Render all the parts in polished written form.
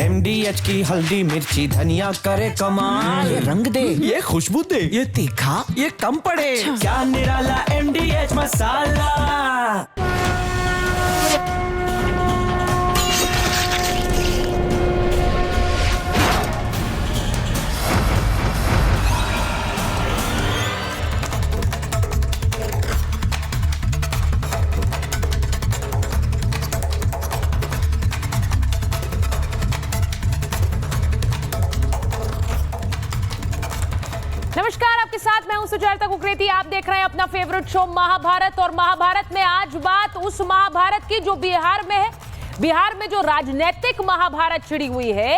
MDH की हल्दी मिर्ची धनिया करे कमाल। ये रंग दे, ये खुशबू दे, ये तीखा, ये कम पड़े। क्या निराला MDH मसाला। नमस्कार, आपके साथ मैं हूं सुचेता कुकरेती। आप देख रहे हैं अपना फेवरेट शो महाभारत। और महाभारत में आज बात उस महाभारत की जो बिहार में है। बिहार में जो राजनीतिक महाभारत छिड़ी हुई है,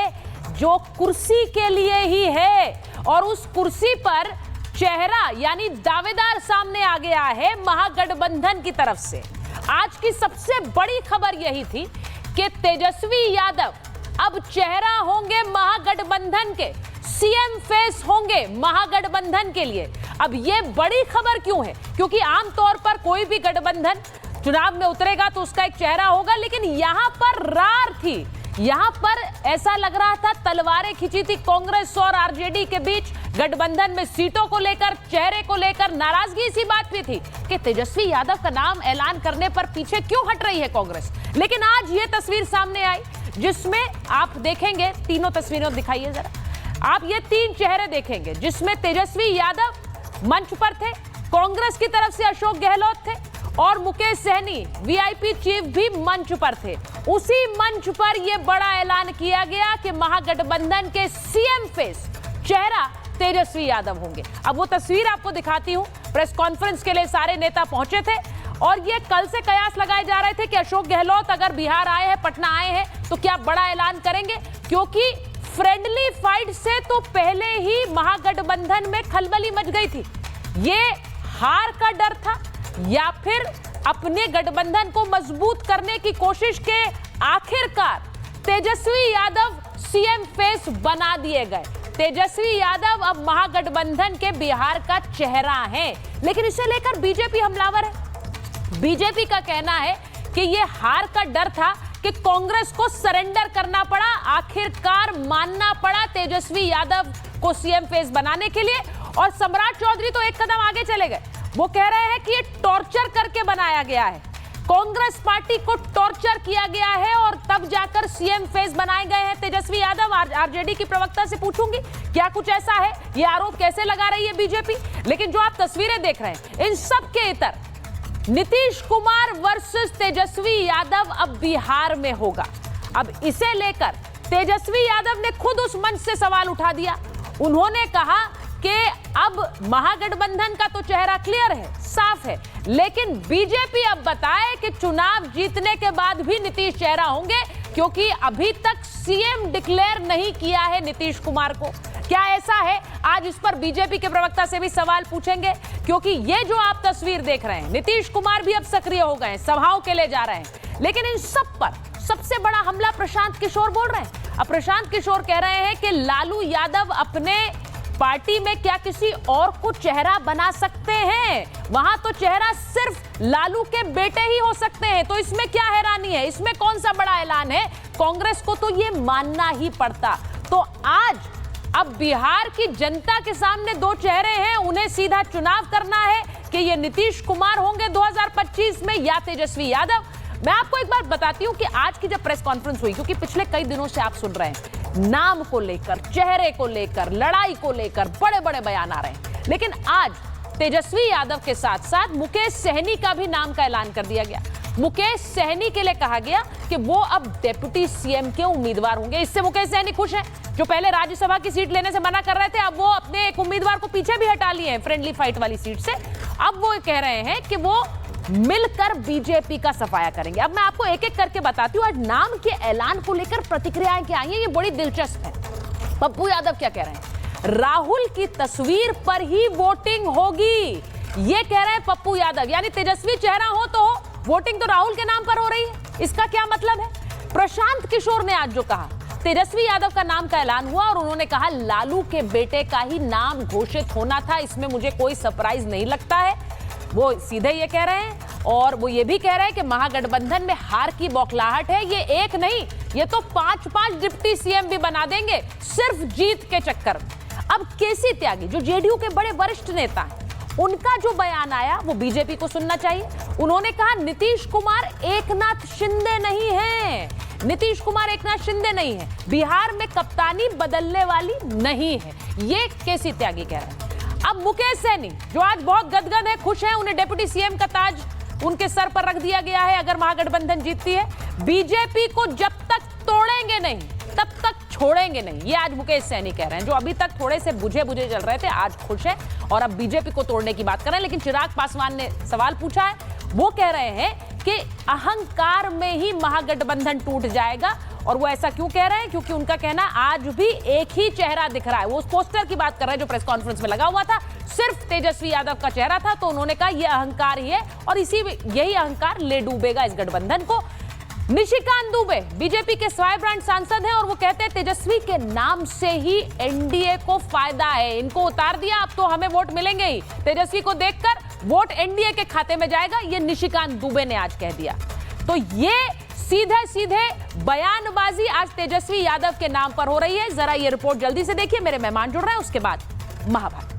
जो कुर्सी के लिए ही है। और उस कुर्सी पर चेहरा यानी दावेदार सामने आ गया है महागठबंधन की तरफ से। आज की सबसे बड़ी खबर यही थी कि तेजस्वी यादव अब चेहरा होंगे महागठबंधन के, सीएम फेस होंगे महागठबंधन के लिए। अब ये बड़ी खबर क्यों है? क्योंकि आमतौर पर कोई भी गठबंधन चुनाव में उतरेगा तो उसका एक चेहरा होगा, लेकिन यहां पर रार थी। यहां पर ऐसा लग रहा था तलवारें खिंची थी कांग्रेस और आरजेडी के बीच। गठबंधन में सीटों को लेकर, चेहरे को लेकर नाराजगी इसी बात पे थी कि तेजस्वी यादव का नाम ऐलान करने पर पीछे क्यों हट रही है कांग्रेस। लेकिन आज ये तस्वीर सामने आई जिसमें आप देखेंगे, तीनों तस्वीरें दिखाइए जरा। आप ये तीन चेहरे देखेंगे जिसमें तेजस्वी यादव मंच पर थे, कांग्रेस की तरफ से अशोक गहलोत थे और मुकेश सहनी वीआईपी चीफ भी मंच पर थे। उसी मंच पर यह बड़ा ऐलान किया गया कि महागठबंधन के सीएम फेस चेहरा तेजस्वी यादव होंगे। अब वो तस्वीर आपको दिखाती हूं। प्रेस कॉन्फ्रेंस के लिए सारे नेता पहुंचे थे और ये कल से कयास लगाए जा रहे थे कि अशोक गहलोत अगर बिहार आए हैं, पटना आए हैं, तो क्या बड़ा ऐलान करेंगे। क्योंकि फ्रेंडली फाइट से तो पहले ही महागठबंधन में खलबली मच गई थी। ये हार का डर था या फिर अपने गठबंधन को मजबूत करने की कोशिश के आखिरकार तेजस्वी यादव सीएम फेस बना दिए गए। तेजस्वी यादव अब महागठबंधन के बिहार का चेहरा है। लेकिन इसे लेकर बीजेपी हमलावर है। बीजेपी का कहना है कि यह हार का डर था कि कांग्रेस को सरेंडर करना पड़ा, आखिरकार मानना पड़ा तेजस्वी यादव को सीएम फेस बनाने के लिए। और सम्राट चौधरी तो एक कदम आगे चले गए। वो कह रहे हैं कि ये टॉर्चर करके बनाया गया है, कांग्रेस पार्टी को टॉर्चर किया गया है और तब जाकर सीएम फेस बनाए गए हैं तेजस्वी यादव। आरजेडी की प्रवक्ता से पूछूंगी क्या कुछ ऐसा है, ये आरोप कैसे लगा रही है बीजेपी। लेकिन जो आप तस्वीरें देख रहे हैं, इन सब के इतर नीतीश कुमार वर्सेस तेजस्वी यादव अब बिहार में होगा। अब इसे लेकर तेजस्वी यादव ने खुद उस मंच से सवाल उठा दिया। उन्होंने कहा कि अब महागठबंधन का तो चेहरा क्लियर है, साफ है, लेकिन बीजेपी अब बताए कि चुनाव जीतने के बाद भी नीतीश चेहरा होंगे, क्योंकि अभी तक सीएम डिक्लेयर नहीं किया है नीतीश कुमार को। क्या ऐसा है? आज इस पर बीजेपी के प्रवक्ता से भी सवाल पूछेंगे, क्योंकि ये जो आप तस्वीर देख रहे हैं, नीतीश कुमार भी अब सक्रिय हो गए हैं, सभाओं के लिए जा रहे हैं। लेकिन इन सब पर सबसे बड़ा हमला प्रशांत किशोर बोल रहे हैं। अब प्रशांत किशोर कह रहे हैं कि लालू यादव अपने पार्टी में क्या किसी और को चेहरा बना सकते हैं? वहां तो चेहरा सिर्फ लालू के बेटे ही हो सकते हैं। तो इसमें क्या हैरानी है? इसमें कौन सा बड़ा ऐलान है? कांग्रेस को तो ये मानना ही पड़ता। तो आज अब बिहार की जनता के सामने दो चेहरे हैं, उन्हें सीधा चुनाव करना है कि ये नीतीश कुमार होंगे 2025 में या तेजस्वी यादव। मैं आपको एक बात बताती हूं कि आज की जब प्रेस कॉन्फ्रेंस हुई, क्योंकि पिछले कई दिनों से आप सुन रहे हैं नाम को लेकर, चेहरे को लेकर, लड़ाई को लेकर बड़े बड़े बयान आ रहे हैं, लेकिन आज तेजस्वी यादव के साथ साथ मुकेश सहनी का भी नाम का ऐलान कर दिया गया। मुकेश सहनी के लिए कहा गया कि वो अब डेप्यूटी सीएम के उम्मीदवार होंगे। इससे मुकेश सहनी खुश हैं, जो पहले राज्यसभा की सीट लेने से मना कर रहे थे, अब वो अपने एक उम्मीदवार को पीछे भी हटा लिए हैं फ्रेंडली फाइट वाली सीट से। अब वो कह रहे हैं कि वो मिलकर बीजेपी का सफाया करेंगे। अब मैं आपको एक एक करके बताती हूँ आज नाम के ऐलान को लेकर प्रतिक्रियाएं क्या आई हैं, ये बड़ी दिलचस्प है। पप्पू यादव क्या कह रहे हैं? राहुल की तस्वीर पर ही वोटिंग होगी, ये कह रहे हैं पप्पू यादव। यानी तेजस्वी चेहरा हो तो हो, वोटिंग तो राहुल के नाम पर हो रही है। इसका क्या मतलब है? प्रशांत किशोर ने आज जो कहा, तेजस्वी यादव का नाम का ऐलान हुआ और उन्होंने कहा लालू के बेटे का ही नाम घोषित होना था, इसमें मुझे कोई सरप्राइज नहीं लगता है। वो सीधे ये कह रहे हैं और वो ये भी कह रहे हैं कि महागठबंधन में हार की बौखलाहट है। ये एक नहीं, ये तो 5-5 डिप्टी सीएम भी बना देंगे सिर्फ जीत के चक्कर में। अब केसी त्यागी जो जेडीयू के बड़े वरिष्ठ नेता हैं, उनका जो बयान आया वो बीजेपी को सुनना चाहिए। उन्होंने कहा नीतीश कुमार एकनाथ शिंदे नहीं है, नीतीश कुमार एकनाथ शिंदे नहीं है, बिहार में कप्तानी बदलने वाली नहीं है, ये केसी त्यागी कह रहे हैं। अब मुकेश सहनी जो आज बहुत गदगद है, खुश है, उन्हें डिप्टी सीएम का ताज उनके सर पर रख दिया गया है अगर महागठबंधन जीतती है। बीजेपी को जब तक तोड़ेंगे नहीं तब तक छोड़ेंगे नहीं, ये आज मुकेश सहनी कह रहे हैं, जो अभी तक थोड़े से बुझे चल रहे थे, आज खुश है और अब बीजेपी को तोड़ने की बात कर रहे हैं। लेकिन चिराग पासवान ने सवाल पूछा है, वो कह रहे हैं कि अहंकार में ही महागठबंधन टूट जाएगा। और वो ऐसा क्यों कह रहे हैं? क्योंकि उनका कहना आज भी एक ही चेहरा दिख रहा है। वो उस पोस्टर की बात कर रहे हैं जो प्रेस कॉन्फ्रेंस में लगा हुआ था, सिर्फ तेजस्वी यादव का चेहरा था, तो उन्होंने कहा यह अहंकार ही है और यही अहंकार ले डूबेगा इस गठबंधन को। निशिकांत दुबे बीजेपी के स्वाय ब्रांड सांसद हैं और वो कहते हैं तेजस्वी के नाम से ही एनडीए को फायदा है, इनको उतार दिया अब तो हमें वोट मिलेंगे ही, तेजस्वी को देखकर वोट एनडीए के खाते में जाएगा, ये निशिकांत दुबे ने आज कह दिया। तो ये सीधे सीधे बयानबाजी आज तेजस्वी यादव के नाम पर हो रही है। जरा ये रिपोर्ट जल्दी से देखिए, मेरे मेहमान जुड़ रहे हैं, उसके बाद महाभारत।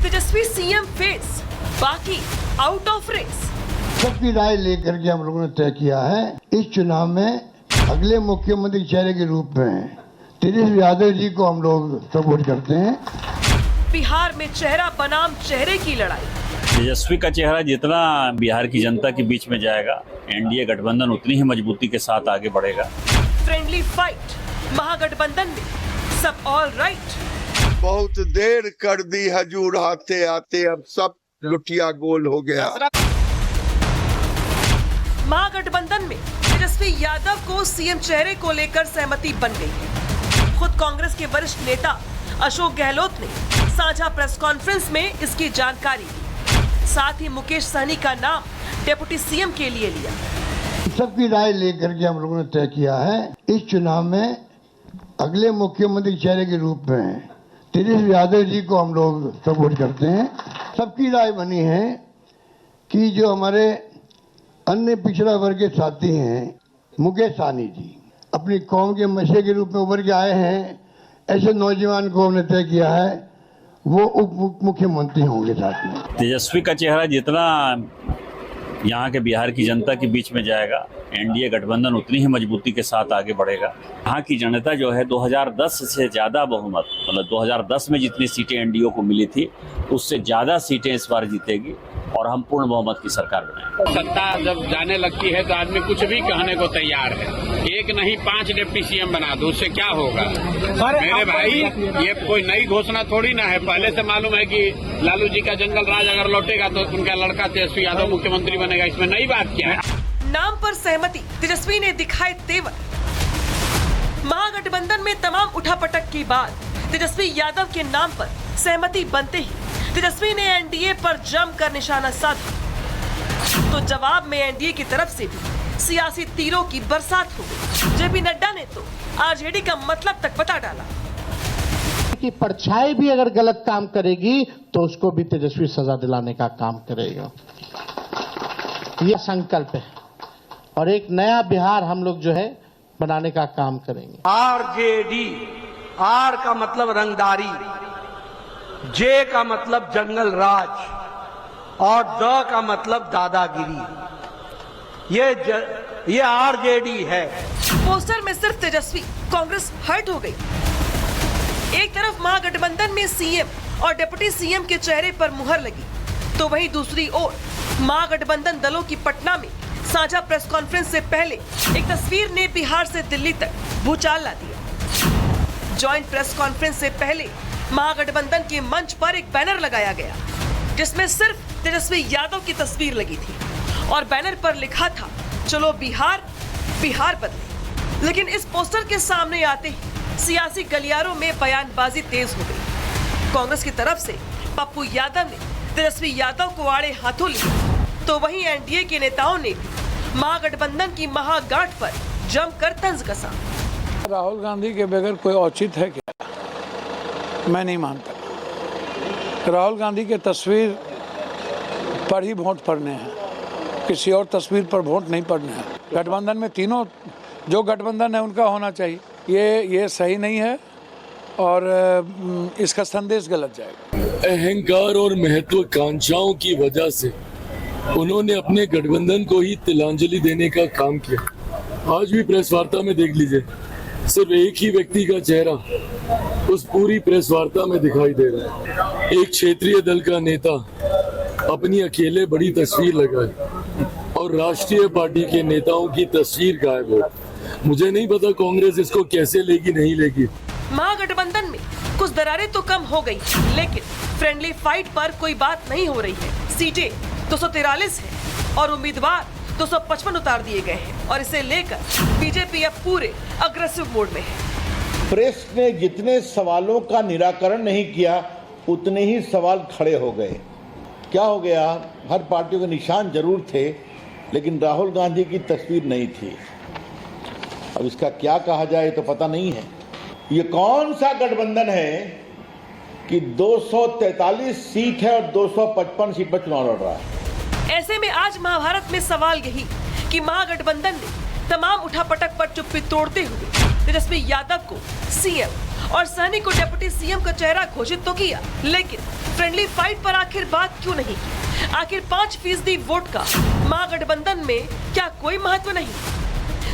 तेजस्वी सीएम फेस, बाकी आउट ऑफ रेस। सबकी राय लेकर के हम लोगों ने तय किया है इस चुनाव में अगले मुख्यमंत्री चेहरे के रूप में तेजस्वी यादव जी को हम लोग सपोर्ट करते हैं। बिहार में चेहरा बनाम चेहरे की लड़ाई। तेजस्वी का चेहरा जितना बिहार की जनता के बीच में जाएगा, एनडीए गठबंधन उतनी ही मजबूती के साथ आगे बढ़ेगा। फ्रेंडली फाइट, महागठबंधन में सब ऑल राइट। बहुत देर कर दी हजूर आते आते, अब सब लुटिया गोल हो गया। महागठबंधन में तेजस्वी यादव को सीएम चेहरे को लेकर सहमति बन गई है। खुद कांग्रेस के वरिष्ठ नेता अशोक गहलोत ने साझा प्रेस कॉन्फ्रेंस में इसकी जानकारी दी। साथ ही मुकेश सहनी का नाम डिप्टी सीएम के लिए लिया। सबकी राय लेकर के हम लोगों ने तय किया है इस चुनाव में अगले मुख्यमंत्री चेहरे के रूप में तेजस्वी यादव जी को हम लोग सपोर्ट करते हैं। सबकी राय बनी है कि जो हमारे अन्य पिछड़ा वर्ग के साथी हैं, मुकेश सहनी जी अपनी कौम के मसीह के रूप में उभर के आए हैं, ऐसे नौजवान को हमने तय किया है वो उप मुख्यमंत्री होंगे। साथ में तेजस्वी का चेहरा जितना यहाँ के बिहार की जनता के बीच में जाएगा, एनडीए गठबंधन उतनी ही मजबूती के साथ आगे बढ़ेगा। यहाँ की जनता जो है 2010 से ज्यादा बहुमत, मतलब 2010 में जितनी सीटें एनडीए को मिली थी उससे ज्यादा सीटें इस बार जीतेगी और हम पूर्ण बहुमत की सरकार बनाएंगे। सत्ता जब जाने लगती है तो आदमी कुछ भी कहने को तैयार है। एक नहीं 5 डिप्टी सीएम बना दो, उससे क्या होगा? मेरे भाई, ये कोई नई घोषणा थोड़ी ना है, पहले से मालूम है कि लालू जी का जंगल राज अगर लौटेगा तो उनका लड़का तेजस्वी यादव मुख्यमंत्री बनेगा, इसमें नई बात क्या है? नाम पर सहमति, तेजस्वी ने दिखाए तेवर। महागठबंधन में तमाम उठापटक के बाद तेजस्वी यादव के नाम पर सहमति बनते ही तेजस्वी ने एनडीए पर जमकर निशाना साधा। तो जवाब में एनडीए की तरफ से भी सियासी तीरों की बरसात हो गई। जेपी नड्डा ने तो आरजेडी का मतलब तक बता डाला कि परछाई भी अगर गलत काम करेगी तो उसको भी तेजस्वी सजा दिलाने का काम करेगा। यह संकल्प है और एक नया बिहार हम लोग जो है बनाने का काम करेंगे। आरजेडी, आर का मतलब रंगदारी, जे का मतलब जंगल राज और द का मतलब दादागिरी। ये आरजेडी है। पोस्टर में सिर्फ तेजस्वी, कांग्रेस हर्ट हो गई। एक तरफ महागठबंधन में सीएम और डिप्टी सीएम के चेहरे पर मुहर लगी, तो वहीं दूसरी ओर महागठबंधन दलों की पटना में साझा प्रेस कॉन्फ्रेंस से पहले एक तस्वीर ने बिहार से दिल्ली तक भूचाल ला दिया। जॉइंट प्रेस कॉन्फ्रेंस से पहले महागठबंधन के मंच पर एक बैनर लगाया गया जिसमें सिर्फ तेजस्वी यादव की तस्वीर लगी थी और बैनर पर लिखा था, चलो बिहार, बिहार बदले। लेकिन इस पोस्टर के सामने आते ही सियासी गलियारों में बयानबाजी तेज हो गई। कांग्रेस की तरफ से पप्पू यादव ने तेजस्वी यादव को आड़े हाथों लिया, तो वहीं एनडीए के नेताओं ने भी महागठबंधन की महागांठ पर जमकर तंज कसा। राहुल गांधी के बगैर कोई औचित्य है क्या? मैं नहीं मानता। राहुल गांधी के तस्वीर पर ही वोट पड़ने हैं, किसी और तस्वीर पर वोट नहीं पड़ने हैं। गठबंधन में तीनों जो गठबंधन है उनका होना चाहिए, ये सही नहीं है और इसका संदेश गलत जाएगा। अहंकार और महत्वाकांक्षाओं की वजह से उन्होंने अपने गठबंधन को ही तिलांजलि देने का काम किया। आज भी प्रेस वार्ता में देख लीजिए, सिर्फ एक ही व्यक्ति का चेहरा उस पूरी प्रेस वार्ता में दिखाई दे रहा है। एक क्षेत्रीय दल का नेता अपनी अकेले बड़ी तस्वीर लगाए और राष्ट्रीय पार्टी के नेताओं की तस्वीर गायब हो। मुझे नहीं पता कांग्रेस इसको कैसे लेगी, नहीं लेगी। महागठबंधन में कुछ दरारें तो कम हो गई, लेकिन फ्रेंडली फाइट पर कोई बात नहीं हो रही है। सीटें 243 है और उम्मीदवार 255 उतार दिए गए हैं और इसे लेकर बीजेपी अब पूरे अग्रेसिव मोड में है। प्रेस ने जितने सवालों का निराकरण नहीं किया उतने ही सवाल खड़े हो गए। क्या हो गया? हर पार्टियों के निशान जरूर थे, लेकिन राहुल गांधी की तस्वीर नहीं थी। अब इसका क्या कहा जाए तो पता नहीं है। ये कौन सा गठबंधन है कि 243 सीट है और 255 सीट पर चुनाव लड़ रहा है। ऐसे में आज महाभारत में सवाल यही कि महागठबंधन ने तमाम उठापटक पर चुप्पी तोड़ते हुए तेजस्वी यादव को सीएम और सहनी को डिप्टी सीएम का चेहरा घोषित तो किया, लेकिन फ्रेंडली फाइट पर आखिर बात क्यों नहीं की? आखिर 5% वोट का महागठबंधन में क्या कोई महत्व नहीं?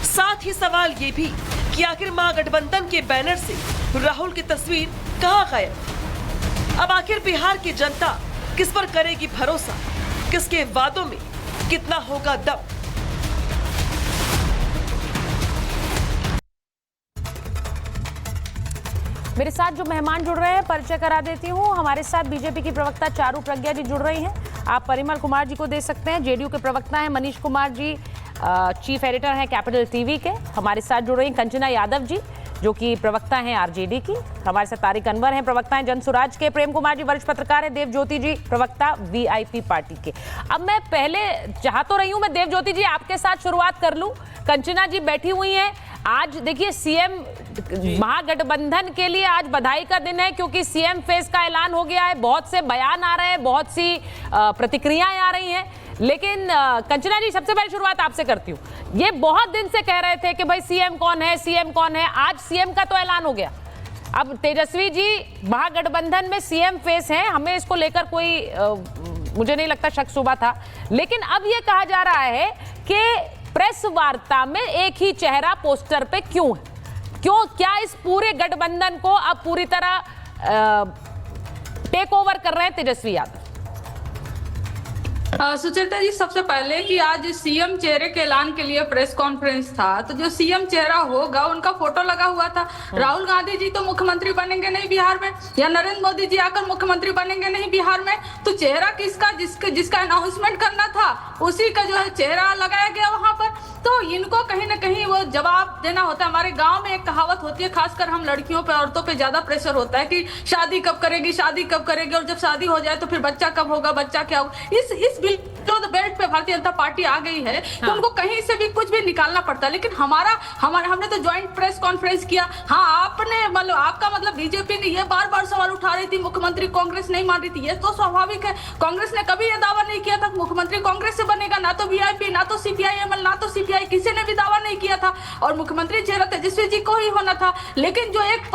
साथ ही सवाल ये भी कि आखिर महागठबंधन के बैनर से राहुल की तस्वीर कहां गायब? अब आखिर बिहार की जनता किस पर करेगी भरोसा? किसके वादों में कितना होगा दम? मेरे साथ जो मेहमान जुड़ रहे हैं परिचय करा देती हूँ। हमारे साथ बीजेपी की प्रवक्ता चारू प्रज्ञा जी जुड़ रही हैं। आप परिमल कुमार जी को दे सकते हैं। जेडीयू के प्रवक्ता हैं मनीष कुमार जी, चीफ एडिटर हैं कैपिटल टीवी के। हमारे साथ जुड़ रही हैं कंचना यादव जी जो कि प्रवक्ता हैं आरजेडी की। हमारे साथ तारिक अनवर हैं, प्रवक्ता हैं जनसुराज के। प्रेम कुमार जी वरिष्ठ पत्रकार हैं। देवज्योति जी प्रवक्ता वीआईपी पार्टी के। अब मैं पहले चाह तो रही हूं, मैं देवज्योति जी आपके साथ शुरुआत कर लूं। कंचना जी बैठी हुई हैं। आज देखिए सीएम महागठबंधन के लिए आज बधाई का दिन है क्योंकि सीएम फेज का ऐलान हो गया है। बहुत से बयान आ रहे हैं, बहुत सी प्रतिक्रियाएं आ रही हैं, लेकिन कंचना जी सबसे पहले शुरुआत आपसे करती हूँ। ये बहुत दिन से कह रहे थे कि भाई सीएम कौन है, सीएम कौन है। आज सीएम का तो ऐलान हो गया। अब तेजस्वी जी महागठबंधन में सीएम फेस हैं, हमें इसको लेकर कोई मुझे नहीं लगता शक शुबा था, लेकिन अब ये कहा जा रहा है कि प्रेस वार्ता में एक ही चेहरा पोस्टर पे क्यों है? क्यों, क्या इस पूरे गठबंधन को अब पूरी तरह टेक ओवर कर रहे हैं तेजस्वी यादव? सुचेता जी, सबसे पहले कि आज सीएम चेहरे के ऐलान के लिए प्रेस कॉन्फ्रेंस था, तो जो सीएम चेहरा होगा उनका फोटो लगा हुआ था। राहुल गांधी जी तो मुख्यमंत्री बनेंगे नहीं बिहार में, या नरेंद्र मोदी जी आकर मुख्यमंत्री बनेंगे नहीं बिहार में, तो चेहरा किसका? जिसका अनाउंसमेंट करना था उसी का जो है चेहरा लगाया गया वहां पर। तो इनको कहीं ना कहीं वो जवाब देना होता है। हमारे गाँव में एक कहावत होती है, खासकर हम लड़कियों पे, औरतों पे ज्यादा प्रेशर होता है कि शादी कब करेगी, शादी कब करेगी, और जब शादी हो जाए तो फिर बच्चा कब होगा, बच्चा क्या होगा। इस जो बेल्ट पे भारतीय जनता पार्टी आ गई है, तो उनको कहीं से भी कुछ भी निकालना पड़ता है। लेकिन हमने तो ज्वाइंट प्रेस कॉन्फ्रेंस किया। हाँ, आपने मतलब आपका मतलब बीजेपी ने ये बार बार सवाल उठा रही थी, मुख्यमंत्री कांग्रेस नहीं मान रही थी। ये तो स्वाभाविक है, कांग्रेस ने कभी ये दावा नहीं किया था मुख्यमंत्री कांग्रेस से बनेगा, ना तो वीआईपी, ना तो सीपीआई-एमएल, ना तो सीपीआई, किसी ने भी दावा नहीं किया था। और मुख्यमंत्री चेहरा तेजस्वी जी को ही होना था। लेकिन जो एक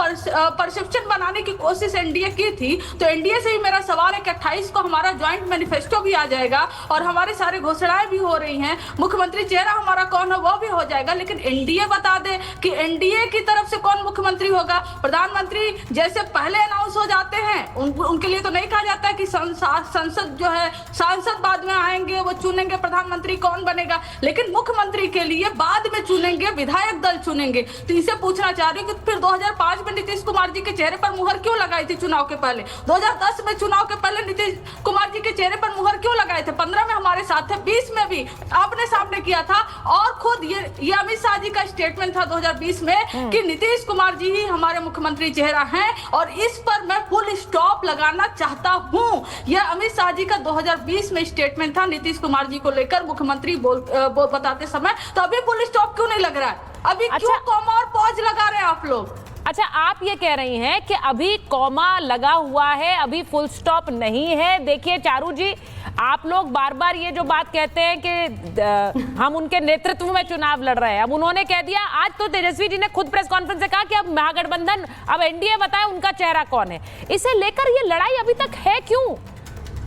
परसेप्शन बनाने की कोशिश एनडीए की थी, तो एनडीए से ही मेरा सवाल है कि 28 को हमारा ज्वाइंट मैनिफेस्टो भी आ जाएगा और हमारे सारे घोषणाएं भी हो रही हैं, मुख्यमंत्री चेहरा हमारा कौन है वो भी हो जाएगा। लेकिन एनडीए बता दे कि एनडीए की तरफ से कौन मुख्यमंत्री होगा। प्रधानमंत्री जैसे पहले अनाउंस हो जाते हैं, उनके लिए तो नहीं कहा जाता है कि संसद जो है सांसद बाद में आएंगे, वो चुनेंगे प्रधानमंत्री कौन बनेगा। लेकिन मुख्यमंत्री के लिए बाद में चुनेंगे, विधायक दल चुनेंगे। तो इसे पूछना चाह रही हूँ कि फिर 2005 में नीतीश कुमार जी के चेहरे पर मुहर क्यों लगाई थी चुनाव के पहले? 2010 में चुनाव के पहले नीतीश कुमार जी के चेहरे पर मुहर क्यों लगाए थे? 15 में हमारे साथ थे, 20 में भी आपने सामने किया था। और खुद ये अमित शाह जी का स्टेटमेंट था 2020 में कि नीतीश कुमार जी ही हमारे मुख्यमंत्री चेहरा हैं, और इस पर मैं फुल स्टॉप लगाना चाहता हूं। यह अमित शाह जी का 2020 में स्टेटमेंट था नीतीश कुमार जी को लेकर मुख्यमंत्री बताते समय। तो अभी फुल स्टॉप क्यों नहीं लग रहा है? अभी क्यों कॉमा और पॉज लगा रहे हैं आप लोग? अच्छा, आप ये कह रही हैं कि अभी कॉमा लगा हुआ है, अभी फुल स्टॉप नहीं है। देखिए चारू जी, आप लोग बार बार ये जो बात कहते हैं कि हम उनके नेतृत्व में चुनाव लड़ रहे हैं, अब उन्होंने कह दिया, आज तो तेजस्वी जी ने खुद प्रेस कॉन्फ्रेंस से कहा कि अब महागठबंधन, अब एनडीए बताए उनका चेहरा कौन है। इसे लेकर ये लड़ाई अभी तक है क्यों,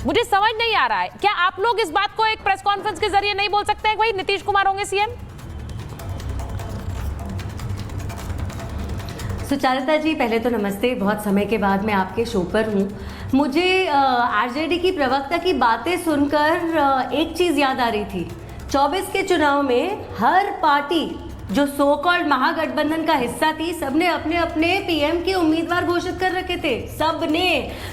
मुझे समझ नहीं आ रहा है। क्या आप लोग इस बात को एक प्रेस कॉन्फ्रेंस के जरिए नहीं बोल सकते हैं भाई नीतीश कुमार होंगे सीएम? सुचारिता जी, पहले तो नमस्ते। बहुत समय के बाद मैं आपके शो पर हूँ। मुझे आरजेडी की प्रवक्ता की बातें सुनकर एक चीज़ याद आ रही थी। 24 के चुनाव में हर पार्टी जो सो कॉल्ड महागठबंधन का हिस्सा थी, सबने अपने अपने पीएम के उम्मीदवार घोषित कर रखे थे, सबने।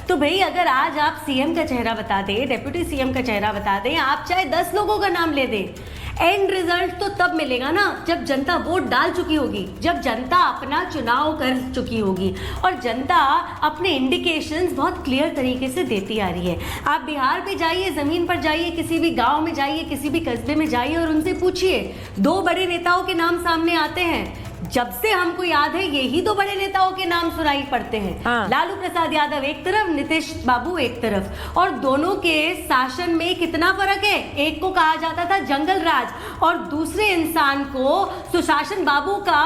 तो भाई अगर आज आप सीएम का चेहरा बता दें, डेप्यूटी सीएम का चेहरा बता दें, आप चाहे 10 लोगों का नाम ले दें, एंड रिजल्ट तो तब मिलेगा ना जब जनता वोट डाल चुकी होगी, जब जनता अपना चुनाव कर चुकी होगी और जनता अपने इंडिकेशंस बहुत क्लियर तरीके से देती आ रही है। आप बिहार पे जाइए, जमीन पर जाइए, किसी भी गांव में जाइए, किसी भी कस्बे में जाइए और उनसे पूछिए, 2 बड़े नेताओं के नाम सामने आते हैं। जब से हमको याद है यही 2 बड़े नेताओं के नाम सुनाई पड़ते हैं। हाँ। लालू प्रसाद यादव एक तरफ, नीतीश बाबू एक तरफ, और दोनों के शासन में कितना फर्क है। एक को कहा जाता था जंगल राज और दूसरे इंसान को सुशासन बाबू का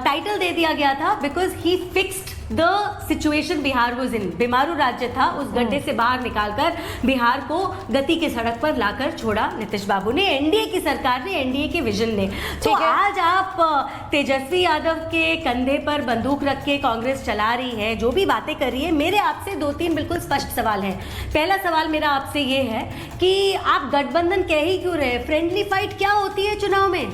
टाइटल दे दिया गया था, because he fixed the situation Bihar was in. बीमारू राज्य था, उस गड्ढे से बाहर निकालकर बिहार को गति के सड़क पर लाकर छोड़ा नीतीश बाबू ने, एनडीए की सरकार ने, एनडीए के विजन ने। तो आज आप तेजस्वी यादव के कंधे पर बंदूक रख के कांग्रेस चला रही है, जो भी बातें कर रही है। मेरे आपसे 2-3 बिल्कुल स्पष्ट सवाल हैं। पहला सवाल मेरा आपसे ये है कि आप गठबंधन कह ही क्यों रहे? फ्रेंडली फाइट क्या होती है चुनाव में?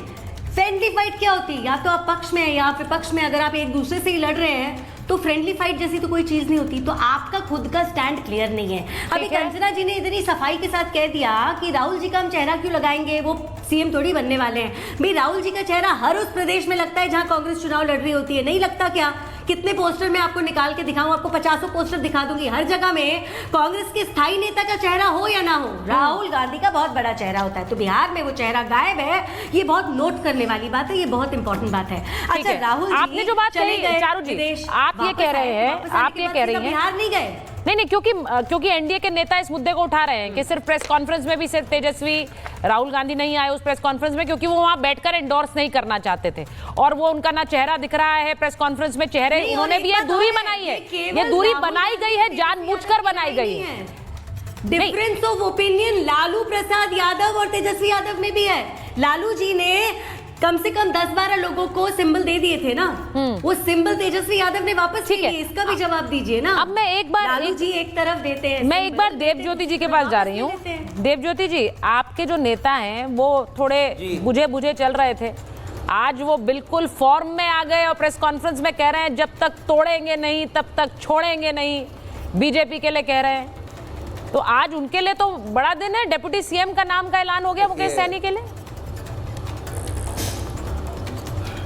फ्रेंडली फाइट क्या होती है? या तो आप पक्ष में या विपक्ष में, अगर आप एक दूसरे से ही लड़ रहे हैं तो फ्रेंडली फाइट जैसी तो कोई चीज नहीं होती। तो आपका खुद का स्टैंड क्लियर नहीं है। अभी कंचना जी ने इतनी सफाई के साथ कह दिया कि राहुल जी का हम चेहरा क्यों लगाएंगे, वो सीएम थोड़ी बनने वाले हैं। भाई राहुल जी का चेहरा हर उस प्रदेश में लगता है जहां कांग्रेस चुनाव लड़ रही होती है, नहीं लगता क्या? कितने पोस्टर मैं आपको निकाल के दिखाऊं? आपको 50 पोस्टर दिखा दूंगी। हर जगह में कांग्रेस के स्थायी नेता का चेहरा हो या ना हो, राहुल गांधी का बहुत बड़ा चेहरा होता है। तो बिहार में वो चेहरा गायब है, ये बहुत नोट करने वाली बात है, ये बहुत इंपॉर्टेंट बात है। अच्छा राहुल, आपने जो बात कही चारू जी, आप ये कह रहे हैं, आप ये कह रही हैं बिहार नहीं गए। नहीं, क्योंकि एनडीए के नेता इस मुद्दे को उठा रहे हैं कि सिर्फ प्रेस कॉन्फ्रेंस में भी सिर्फ तेजस्वी, राहुल गांधी नहीं आए उस प्रेस कॉन्फ्रेंस में, क्योंकि वो वहां बैठकर एंडोर्स नहीं करना चाहते थे और वो उनका ना चेहरा दिख रहा है प्रेस कॉन्फ्रेंस में। चेहरे उन्होंने भी ये दूरी बनाई है, ये दूरी बनाई गई है, जानबूझकर बनाई गई है। Difference of opinion Lalu Prasad Yadav और तेजस्वी यादव में भी है। लालू जी ने कम से कम 10-12 लोगों को सिंबल दे दिए थे ना, वो सिंबल तेजस्वी यादव ने वापस लिए, इसका भी जवाब दीजिए ना। अब मैं एक बार, लालू जी एक तरफ देते हैं, मैं एक बार देवज्योति जी के पास जा रही हूँ। देवज्योति जी, आपके जो नेता हैं वो थोड़े बुझे चल रहे थे, आज वो बिल्कुल फॉर्म में आ गए और प्रेस कॉन्फ्रेंस में कह रहे हैं जब तक तोड़ेंगे नहीं तब तक छोड़ेंगे नहीं, बीजेपी के लिए कह रहे हैं। तो आज उनके लिए तो बड़ा दिन है, डेप्यूटी सीएम का नाम का ऐलान हो गया मुकेश सहनी के लिए।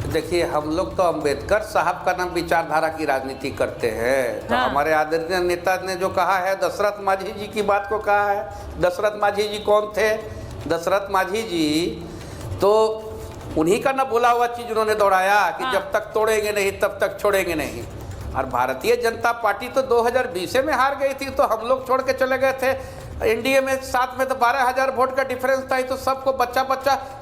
देखिए, हम लोग तो अंबेडकर साहब का नाम विचारधारा की राजनीति करते हैं। तो हमारे आदरणीय नेता ने जो कहा है, दशरथ मांझी जी की बात को कहा है। दशरथ मांझी जी कौन थे? दशरथ मांझी जी तो उन्हीं का ना बोला हुआ चीज उन्होंने दोहराया कि जब तक तोड़ेंगे नहीं तब तक छोड़ेंगे नहीं। और भारतीय जनता पार्टी तो 2020 में हार गई थी, तो हम लोग छोड़ के चले गए थे। एनडीए में साथ में तो 12,000 वोट का डिफरेंस था, तो सबको बच्चा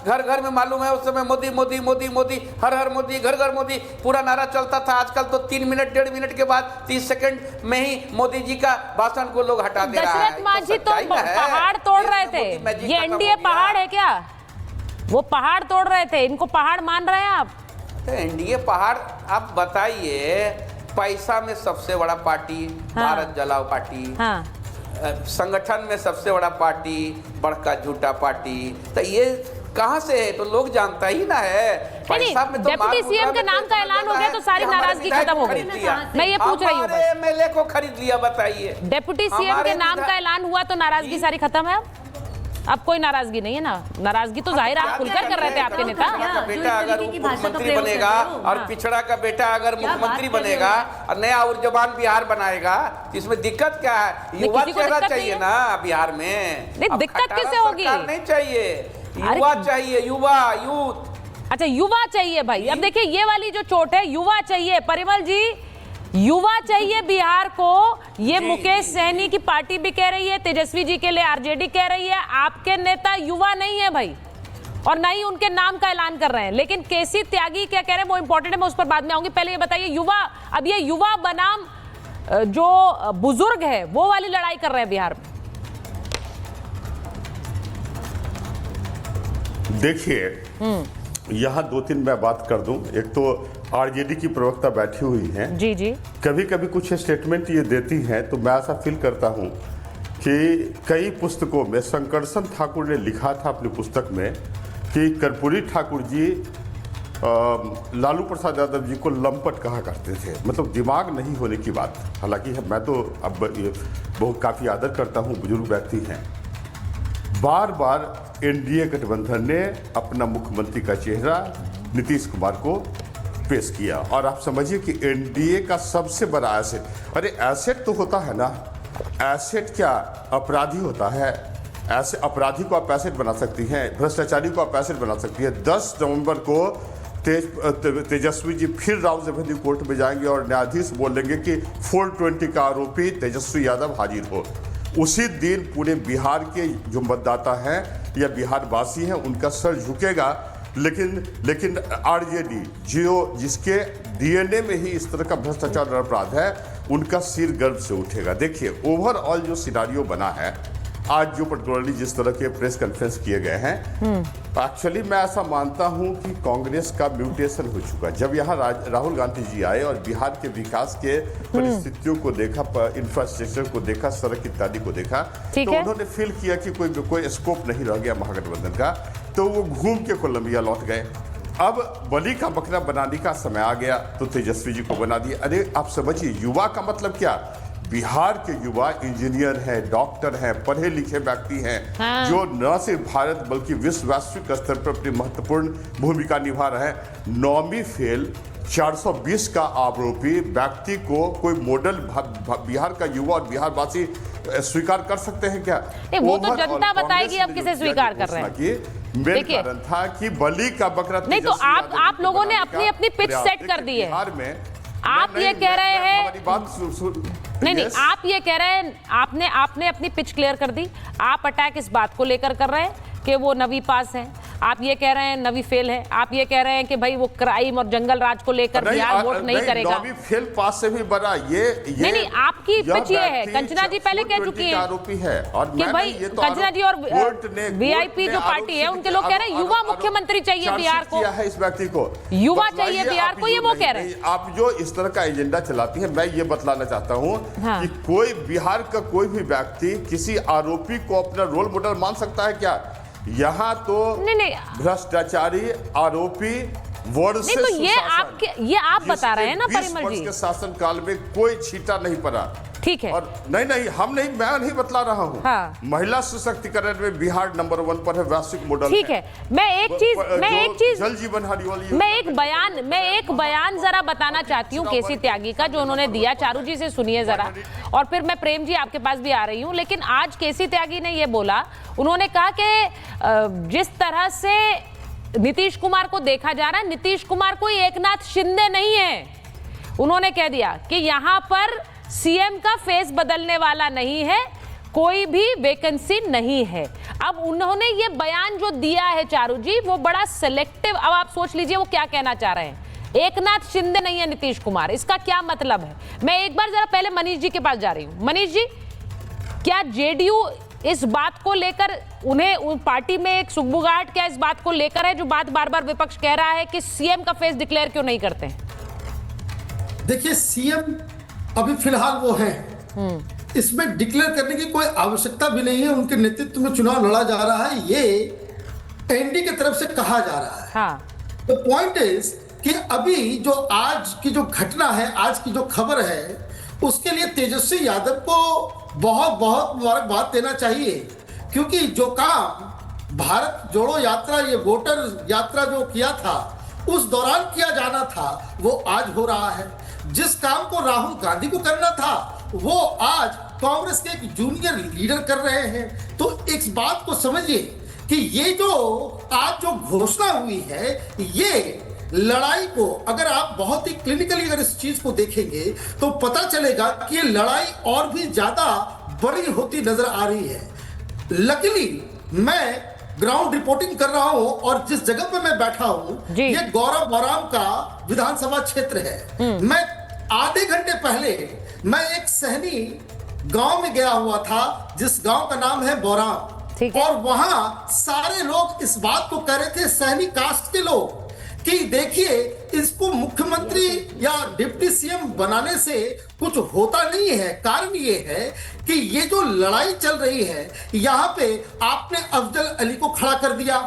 घर घर में मालूम है। उस समय मोदी मोदी मोदी मोदी, हर हर मोदी, घर घर मोदी पूरा नारा चलता था। आजकल तो 3 मिनट 1.5 मिनट के बाद 30 सेकंड में ही मोदी जी का भाषण को लोग हटा दे रहा है। दशरथ मांझी तो पहाड़ तोड़ रहे थे, ये एनडीए पहाड़ है क्या? वो पहाड़ तोड़ रहे थे, इनको पहाड़ मान रहे हैं आप? तो एनडीए पहाड़, आप बताइए, पैसा में सबसे बड़ा पार्टी भारत जलाओ पार्टी, संगठन में सबसे बड़ा पार्टी बड़का झूठा पार्टी, तो ये कहाँ से है? तो लोग जानता ही ना है। पैसा में तो डेप्यूटी सीएम के नाम का ऐलान हो गया तो सारी नाराजगी खत्म हो गई। मैं ये पूछ रही हूँ, एमएलए को खरीद लिया, बताइए। डेप्यूटी सीएम के नाम का ऐलान हुआ तो नाराजगी सारी खत्म है? अब कोई नाराजगी नहीं है ना? नाराजगी तो जाहिर आप खुलकर कर रहे थे आपके नेता। बेटा अगर मुख्यमंत्री बनेगा और पिछड़ा का बेटा अगर मुख्यमंत्री बनेगा और नया ऊर्जावान बिहार बनाएगा, इसमें दिक्कत क्या है? युवा चेहरा चाहिए ना बिहार में। दिक्कत किससे होगी? नहीं चाहिए, युवा चाहिए, युवा यूथ। अच्छा, युवा चाहिए भाई। अब देखिए ये वाली जो चोट है, युवा चाहिए। परिमल जी, युवा चाहिए बिहार को, ये मुकेश सहनी की पार्टी भी कह रही है, तेजस्वी जी के लिए आरजेडी कह रही है। आपके नेता युवा नहीं है भाई, और ना ही उनके नाम का ऐलान कर रहे हैं। लेकिन केसी त्यागी क्या कह रहे हैं वो इंपॉर्टेंट है, मैं उस पर बाद में आऊंगी। पहले ये बताइए, युवा, अब ये युवा बनाम जो बुजुर्ग है वो वाली लड़ाई कर रहे हैं बिहार में। देखिए, यहाँ दो तीन मैं बात कर दूं। एक तो आरजेडी की प्रवक्ता बैठी हुई हैं, जी जी, कभी कभी कुछ स्टेटमेंट ये देती हैं तो मैं ऐसा फील करता हूँ कि कई पुस्तकों में शंकरसन ठाकुर ने लिखा था अपनी पुस्तक में कि कर्पूरी ठाकुर जी लालू प्रसाद यादव जी को लंपट कहा करते थे, मतलब दिमाग नहीं होने की बात। हालांकि मैं तो अब बहुत काफ़ी आदर करता हूँ, बुजुर्ग व्यक्ति हैं। बार बार एनडीए गठबंधन ने अपना मुख्यमंत्री का चेहरा नीतीश कुमार को पेश किया, और आप समझिए कि एनडीए का सबसे बड़ा एसेट, अरे एसेट तो होता है ना, एसेट क्या अपराधी होता है, ऐसे अपराधी को आप एसेट बना सकती हैं, भ्रष्टाचारी को आप एसेट बना सकती हैं। 10 नवंबर को तेजस्वी जी फिर राउज एवेन्यू कोर्ट में जाएंगे और न्यायाधीश बोलेंगे कि 420 का आरोपी तेजस्वी यादव हाजिर हो। उसी दिन पूरे बिहार के जो मतदाता हैं या बिहार वासी हैं उनका सर झुकेगा। लेकिन आरजेडी जिसके डीएनए में ही इस तरह का भ्रष्टाचार और अपराध है, उनका सिर गर्व से उठेगा। देखिए, ओवरऑल जो सिनारियो बना है, आज जो पर्टिकुलरली जिस तरह के प्रेस कॉन्फ्रेंस किए गए हैं, एक्चुअली मैं ऐसा मानता हूं कि कांग्रेस का म्यूटेशन हो चुका। जब यहाँ राहुल गांधी जी आए और बिहार के विकास के परिस्थितियों को देखा, इंफ्रास्ट्रक्चर को देखा, सड़क इत्यादि को देखा, तो उन्होंने फील किया कि कोई स्कोप नहीं रह गया महागठबंधन का, तो वो घूम के कोलंबिया लौट गए। अब बलि का बकरा बनाने का समय आ गया तो तेजस्वी जी को बना दिया। अरे आप समझिए, युवा का मतलब क्या? बिहार के युवा इंजीनियर हैं, डॉक्टर हैं, पढ़े लिखे व्यक्ति हैं, जो न सिर्फ भारत बल्कि विश्व वैश्विक स्तर पर अपनी महत्वपूर्ण भूमिका निभा रहे हैं। 9वीं फेल 420 का आरोपी व्यक्ति को कोई मॉडल बिहार का युवा और बिहार वासी स्वीकार कर सकते हैं क्या? वो तो जनता बताएगी अब किसे स्वीकार कर रहे हैं। मेन कारण था कि बलि का बकरा नहीं, तो आप लोगों ने अपनी पिच सेट कर दी है। बिहार में आप ये कह रहे हैं, नहीं, आप ये कह रहे हैं, आपने अपनी पिच क्लियर कर दी। आप अटैक इस बात को लेकर कर रहे हैं कि वो 9वीं पास है, आप ये कह रहे हैं 9वीं फेल है, आप ये कह रहे हैं कि भाई वो क्राइम और जंगल राज को लेकर बिहार वोट नहीं करेगा। 9वीं फेल पास से भी बड़ा ये नहीं, आपकी पिच ये है। कंचना जी पहले कह चुकी है आरोपी है, और कि भाई कंचना जी और वीआईपी जो पार्टी है उनके लोग कह रहे हैं युवा मुख्यमंत्री चाहिए बिहार को, है इस व्यक्ति को युवा चाहिए बिहार को, ये वो कह रहे हैं। आप जो इस तरह का एजेंडा चलाती है, मैं ये बतलाना चाहता हूँ कि कोई बिहार का कोई भी व्यक्ति किसी आरोपी को अपना रोल मॉडल मान सकता है क्या? यहाँ तो भ्रष्टाचारी आरोपी वर्ड से, तो ये आप बता रहे हैं ना परिमल जी, के शासन काल में कोई छीटा नहीं पड़ा। ठीक है, और नहीं, मैं नहीं बतला रहा हूँ। महिला सशक्तिकरण में बिहार नंबर 1 पर है, वैश्विक मॉडल। ठीक है, मैं एक चीज जल जीवन हरियाली, मैं एक बयान जरा बताना चाहती हूँ केसी त्यागी का, जो उन्होंने दिया। चारू जी से सुनिए जरा, और फिर मैं प्रेम जी आपके पास भी आ रही हूँ। लेकिन आज केसी त्यागी ने ये बोला, उन्होंने कहा कि जिस तरह से नीतीश कुमार को देखा जा रहा है, नीतीश कुमार कोई एकनाथ शिंदे नहीं है। उन्होंने कह दिया कि यहाँ पर सीएम का फेस बदलने वाला नहीं है, कोई भी वैकेंसी नहीं है। अब उन्होंने ये बयान जो दिया है चारू जी, वो बड़ा सिलेक्टिव। अब आप सोच लीजिए वो क्या कहना चाह रहे हैं। एकनाथ शिंदे नहीं है नीतीश कुमार, इसका क्या मतलब है? मैं एक बार जरा पहले मनीष जी के पास जा रही हूँ। मनीष जी, क्या जेडीयू इस बात को लेकर, उन पार्टी में एक सुगबुगाहट क्या इस बात को लेकर है, जो बात बार बार विपक्ष कह रहा है कि सीएम का फेस डिक्लेयर क्यों नहीं करते हैं? देखिए, सीएम अभी फिलहाल वो है, इसमें डिक्लेयर करने की कोई आवश्यकता भी नहीं है। उनके नेतृत्व में चुनाव लड़ा जा रहा है, ये एनडी की तरफ से कहा जा रहा है। तो पॉइंट इज कि अभी जो आज की जो घटना है, आज की जो खबर है, उसके लिए तेजस्वी यादव को बहुत बहुत मुबारकबाद देना चाहिए, क्योंकि जो काम भारत जोड़ो यात्रा, ये वोटर यात्रा जो किया था, उस दौरान किया जाना था, वो आज हो रहा है। जिस काम को राहुल गांधी को करना था, वो आज कांग्रेस के एक जूनियर लीडर कर रहे हैं। तो इस बात को समझिए कि ये जो आज जो घोषणा हुई है, ये लड़ाई को अगर आप बहुत ही क्लिनिकली अगर इस चीज को देखेंगे तो पता चलेगा कि ये लड़ाई और भी ज्यादा बड़ी होती नजर आ रही है। लकीली मैं ग्राउंड रिपोर्टिंग कर रहा हूं और जिस जगह पे मैं बैठा हूं ये गौरव बौराम का विधानसभा क्षेत्र है। मैं आधे घंटे पहले मैं एक सहनी गांव में गया हुआ था जिस गांव का नाम है बौराम, और वहां सारे लोग इस बात को कह रहे थे, सहनी कास्ट के लोग, कि देखिए इसको मुख्यमंत्री या डिप्टी सीएम बनाने से कुछ होता नहीं है। कारण ये है कि ये जो लड़ाई चल रही है यहाँ पे आपने अफजल अली को खड़ा कर दिया,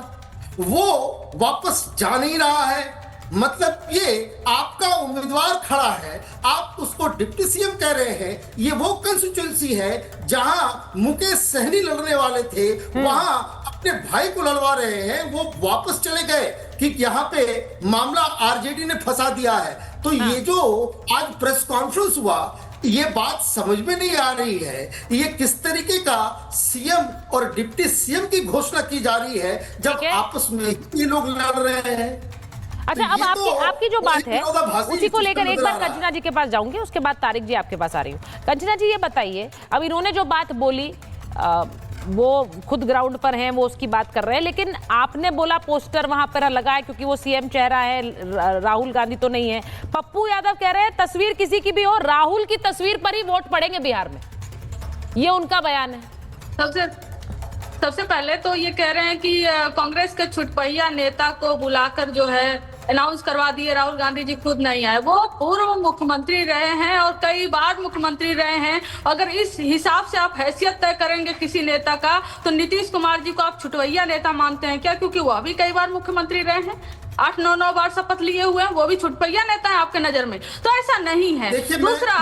वो वापस जा नहीं रहा है, मतलब ये आपका उम्मीदवार खड़ा है, आप उसको डिप्टी सीएम कह रहे हैं। ये वो कंस्टिट्यूएंसी है जहां मुकेश सहनी लड़ने वाले थे, वहां अपने भाई को लड़वा रहे हैं, वो वापस चले गए कि यहाँ पे मामला आरजेडी ने फंसा दिया है। तो ये जो आज प्रेस कॉन्फ्रेंस हुआ, ये बात समझ में नहीं आ रही है, ये किस तरीके का सीएम और डिप्टी सीएम की घोषणा की जा रही है जब आपस में ये लोग लड़ रहे हैं। अच्छा, अब आपकी जो बात है उसी को लेकर एक बार कंचना जी के पास जाऊंगी, उसके बाद तारिक जी आपके पास आ रही हूँ। कंचना जी ये बताइए, अब इन्होंने जो बात बोली वो खुद ग्राउंड पर हैं, वो उसकी बात कर रहे हैं, लेकिन आपने बोला पोस्टर वहां पर लगा है क्योंकि वो सीएम चेहरा है, राहुल गांधी तो नहीं है। पप्पू यादव कह रहे हैं तस्वीर किसी की भी हो, राहुल की तस्वीर पर ही वोट पड़ेंगे बिहार में, ये उनका बयान है। सबसे पहले तो ये कह रहे हैं कि कांग्रेस के छुटपैया नेता को बुलाकर जो है अनाउंस करवा दिए, राहुल गांधी जी खुद नहीं आए। वो पूर्व मुख्यमंत्री रहे हैं और कई बार मुख्यमंत्री रहे हैं। अगर इस हिसाब से आप हैसियत तय करेंगे किसी नेता का, तो नीतीश कुमार जी को आप छुटवैया नेता मानते हैं क्या? क्योंकि वह भी कई बार मुख्यमंत्री रहे हैं, 8-9 बार शपथ लिए हुए हैं, वो भी छुटपैया नेता है आपके नजर में? तो ऐसा नहीं है। दूसरा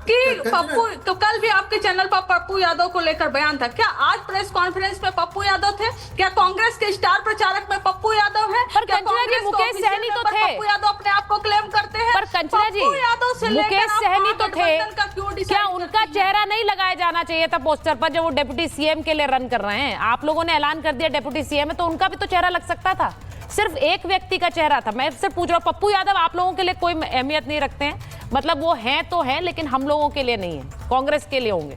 कि पप्पू, तो कल भी आपके चैनल पर पप्पू यादव को लेकर बयान था, क्या आज प्रेस कॉन्फ्रेंस में पप्पू यादव थे? क्या कांग्रेस के स्टार प्रचारक में पप्पू यादव है? पर कंचना जी मुकेश सहनी तो थे, पप्पू यादव अपने आप को क्लेम करते हैं। पर कंचना जी मुकेश सहनी तो थे, क्या उनका चेहरा नहीं लगाया जाना चाहिए था पोस्टर पर जब वो डिप्टी सीएम के लिए रन कर रहे हैं? आप लोगों ने ऐलान कर दिया डिप्टी सीएम है, तो उनका भी तो चेहरा लग सकता था। सिर्फ एक व्यक्ति का चेहरा था। मैं सिर्फ पूछ रहा हूँ, पप्पू यादव आप लोगों के लिए कोई अहमियत नहीं रखते हैं, मतलब वो हैं तो हैं लेकिन हम लोगों के लिए नहीं है, कांग्रेस के लिए होंगे,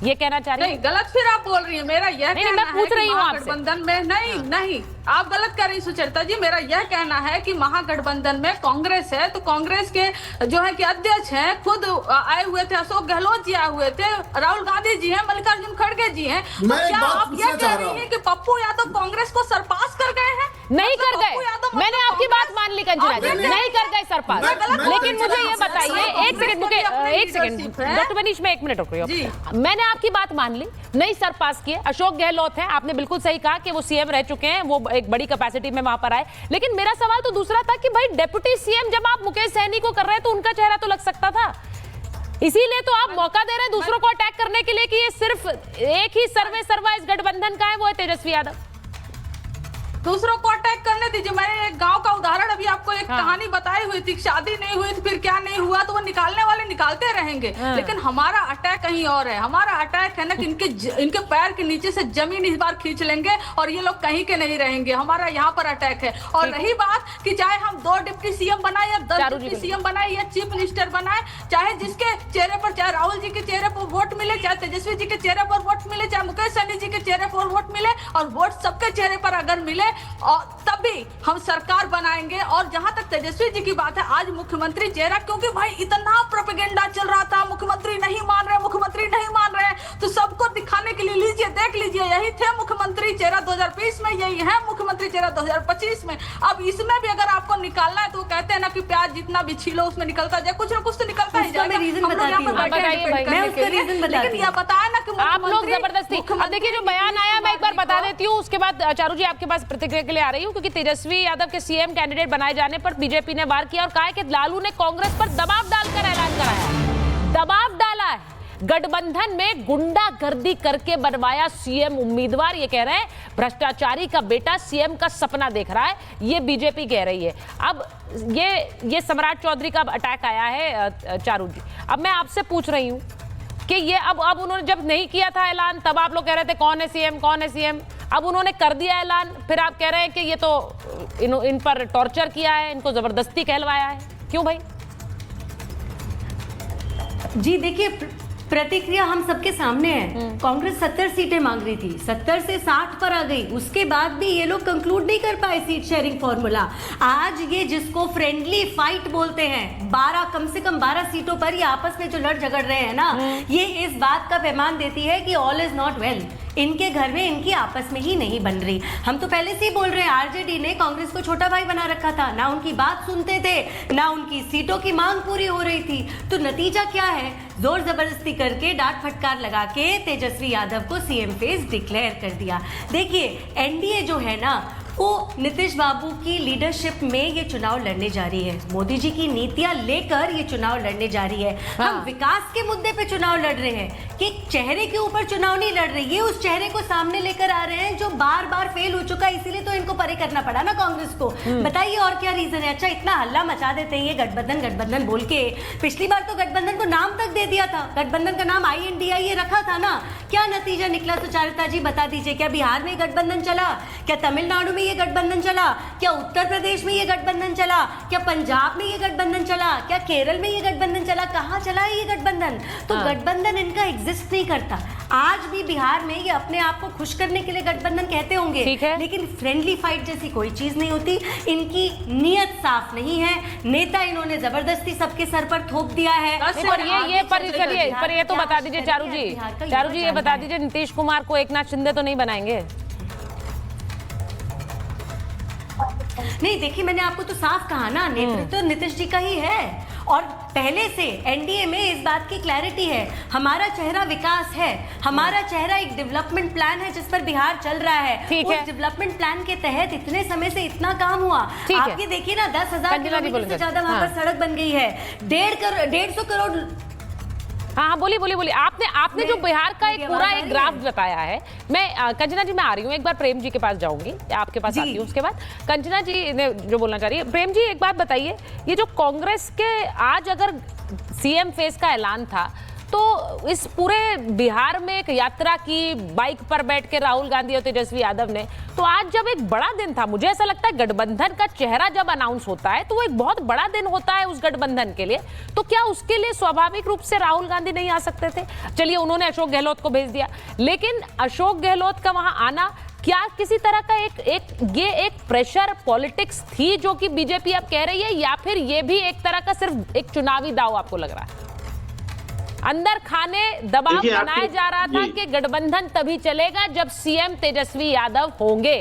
ये कहना चाह रही हैं? नहीं, गलत फिर आप बोल रही हैं। मेरा यह कहना मैं पूछ रही हूँ आपसे। महागठबंधन में नहीं, आप गलत कर रही सुचरिता जी। मेरा यह कहना है कि महागठबंधन में कांग्रेस है, तो कांग्रेस के जो है कि अध्यक्ष हैं, खुद आए हुए थे, अशोक गहलोत जी आए हुए थे, राहुल गांधी जी हैं, मल्लिकार्जुन खड़गे जी हैं। तो क्या आप यह कह रही हैं कि पप्पू यादव कांग्रेस को सरपास कर गए हैं? नहीं कर गए, मैंने आपकी बात मान ली कंचना जी, नहीं कर गए सरपास। लेकिन मुझे ये बताइए, एक सेकंड डॉक्टर मनीष, मैं 1 मिनट रुक रही हूँ। मैंने आपकी बात मान ली, नहीं सरपास किए। अशोक गहलोत है, आपने बिल्कुल सही कहा कि वो सीएम रह चुके हैं, वो एक बड़ी कैपेसिटी में वहां पर आए। लेकिन मेरा सवाल तो दूसरा था कि भाई डिप्टी सीएम जब आप मुकेश सहनी को कर रहे हैं तो उनका चेहरा तो लग सकता था, इसीलिए तो आप मौका दे रहे हैं दूसरों को अटैक करने के लिए कि ये सिर्फ एक ही सर्वा इस गठबंधन का है, वो है तेजस्वी यादव। दूसरों को अटैक करने दीजिए। मैंने एक गांव का उदाहरण अभी आपको एक कहानी बताई हुई थी, शादी नहीं हुई तो फिर क्या नहीं हुआ, तो वो निकालने वाले निकालते रहेंगे। लेकिन हमारा अटैक कहीं और है। हमारा अटैक है ना कि इनके पैर के नीचे से जमीन इस बार खींच लेंगे और ये लोग कहीं के नहीं रहेंगे। हमारा यहाँ पर अटैक है। और रही बात कि चाहे हम 2 डिप्टी सीएम बनाए या 10 डिप्टी सीएम बनाए या चीफ मिनिस्टर बनाए, चाहे जिसके चेहरे पर, चाहे राहुल जी के चेहरे पर वोट मिले, चाहे तेजस्वी जी के चेहरे पर वोट मिले, चाहे मुकेश सहनी जी के चेहरे पर वोट मिले, और वोट सबके चेहरे पर अगर मिले और तभी हम सरकार बनाएंगे। और जहां तक तेजस्वी जी की बात है, आज मुख्यमंत्री चेहरा, क्योंकि भाई इतना प्रोपेगेंडा चल रहा था, मुख्यमंत्री नहीं मान रहे, मुख्यमंत्री नहीं मान रहे, तो सबको दिखाने के लिए लीजिए, देख लीजिए, यही थे मुख्यमंत्री चेहरा 2020 में, यही है मुख्यमंत्री चेहरा 2025 में। अब इसमें भी अगर आपको निकालना है तो कहते हैं ना कि प्याज जितना भी छीलो उसमें निकलता जाए, कुछ ना कुछ तो निकलता ही जाएगा। लेकिन यह बताया ना कि आप लोग जबरदस्ती। अब देखिए जो बयान आया, मैं एक बार बता देती हूँ, उसके बाद चारू जी आपके पास प्रतिक्रिया के लिए आ रही हूँ, क्योंकि तेजस्वी यादव के सीएम कैंडिडेट बनाए जाने पर बीजेपी ने वार किया और कहा कि लालू ने कांग्रेस पर दबाव डालकर ऐलान कराया, दबाव डाला है, गठबंधन में गुंडागर्दी करके बनवाया सीएम उम्मीदवार। ये कह रहे हैं भ्रष्टाचारी का बेटा सीएम का सपना देख रहा है, ये बीजेपी कह रही है। अब ये सम्राट चौधरी का अटैक आया है चारू जी। अब मैं आपसे पूछ रही हूँ कि ये अब उन्होंने जब नहीं किया था ऐलान, तब आप लोग कह रहे थे कौन है सीएम, कौन है सीएम। अब उन्होंने कर दिया ऐलान, फिर आप कह रहे हैं कि ये तो इन पर टॉर्चर किया है, इनको जबरदस्ती कहलवाया है। क्यों भाई? जी देखिए, प्रतिक्रिया हम सबके सामने है। कांग्रेस 70 सीटें मांग रही थी, 70 से 60 पर आ गई। उसके बाद भी ये लोग कंक्लूड नहीं कर पाए सीट शेयरिंग फॉर्मूला। आज ये जिसको फ्रेंडली फाइट बोलते हैं, 12 कम से कम 12 सीटों पर ये आपस में जो लड़ झगड़ रहे हैं ना, ये इस बात का पैमान देती है कि ऑल इज नॉट वेल। इनके घर में इनकी आपस में ही नहीं बन रही। हम तो पहले से ही बोल रहे हैं, आरजेडी ने कांग्रेस को छोटा भाई बना रखा था, ना उनकी बात सुनते थे, ना उनकी सीटों की मांग पूरी हो रही थी। तो नतीजा क्या है? जोर जबरदस्ती करके, डांट फटकार लगा के तेजस्वी यादव को सीएम फेस डिक्लेयर कर दिया। देखिए, एनडीए जो है ना, वो नीतीश बाबू की लीडरशिप में ये चुनाव लड़ने जा रही है। मोदी जी की नीतियां लेकर ये चुनाव लड़ने जा रही है। हम विकास के मुद्दे पे चुनाव लड़ रहे हैं कि चेहरे के ऊपर चुनाव नहीं लड़ रहे। ये उस चेहरे को सामने लेकर आ रहे हैं जो बार बार फेल हो चुका है, इसीलिए तो इनको परे करना पड़ा ना कांग्रेस को। बताइए और क्या रीजन है? अच्छा, इतना हल्ला मचा देते हैं ये गठबंधन बोल के। पिछली बार तो गठबंधन को नाम तक दे दिया था, गठबंधन का नाम INDI ये रखा था ना। क्या नतीजा निकला सुचारिता जी, बता दीजिए। क्या बिहार में गठबंधन चला? क्या तमिलनाडु में ये गठबंधन चला? क्या उत्तर प्रदेश में ये गठबंधन चला? क्या पंजाब में ये गठबंधन चला? क्या केरल में ये गठबंधन चला? कहाँ चला है ये गठबंधन? तो गठबंधन इनका एग्जिस्ट नहीं करता। आज भी बिहार में ये अपने आप को खुश करने के लिए गठबंधन कहते होंगे, लेकिन फ्रेंडली फाइट जैसी कोई चीज नहीं होती। इनकी नीयत साफ नहीं है, नेता इन्होंने जबरदस्ती सबके सर पर थोप दिया है। पर ये तो बता दीजिए चारू जी, ये बता दीजिए, नीतीश कुमार को एकनाथ शिंदे तो नहीं बनाएंगे? नहीं, देखिए, मैंने आपको तो साफ कहा ना, नेतृत्व तो नीतीश जी का ही है। और पहले से एनडीए में इस बात की क्लैरिटी है, हमारा चेहरा विकास है, हमारा चेहरा एक डेवलपमेंट प्लान है जिस पर बिहार चल रहा है। उस डेवलपमेंट प्लान के तहत इतने समय से इतना काम हुआ। आप ये देखिए ना, 10,000 किलोमीटर से ज्यादा वहां पर सड़क बन गई है, 150 करोड़। हाँ, बोलिए। आपने जो बिहार का एक पूरा एक ग्राफ बताया है, मैं कंचना जी, मैं आ रही हूँ, एक बार प्रेम जी के पास जाऊंगी, आपके पास आती हूँ, उसके बाद कंचना जी ने जो बोलना चाह रही है। प्रेम जी, एक बात बताइए, ये जो कांग्रेस के आज अगर सीएम फेस का ऐलान था, तो इस पूरे बिहार में एक यात्रा की, बाइक पर बैठ के राहुल गांधी और तेजस्वी यादव ने, तो आज जब एक बड़ा दिन था, मुझे ऐसा लगता है गठबंधन का चेहरा जब अनाउंस होता है तो वो एक बहुत बड़ा दिन होता है उस गठबंधन के लिए। तो क्या उसके लिए स्वाभाविक रूप से राहुल गांधी नहीं आ सकते थे? चलिए, उन्होंने अशोक गहलोत को भेज दिया, लेकिन अशोक गहलोत का वहां आना क्या किसी तरह का एक प्रेशर पॉलिटिक्स थी जो कि बीजेपी अब कह रही है, या फिर ये भी एक तरह का सिर्फ एक चुनावी दाव आपको लग रहा है? अंदर खाने दबाव बनाया जा रहा था कि गठबंधन तभी चलेगा जब सीएम तेजस्वी यादव होंगे।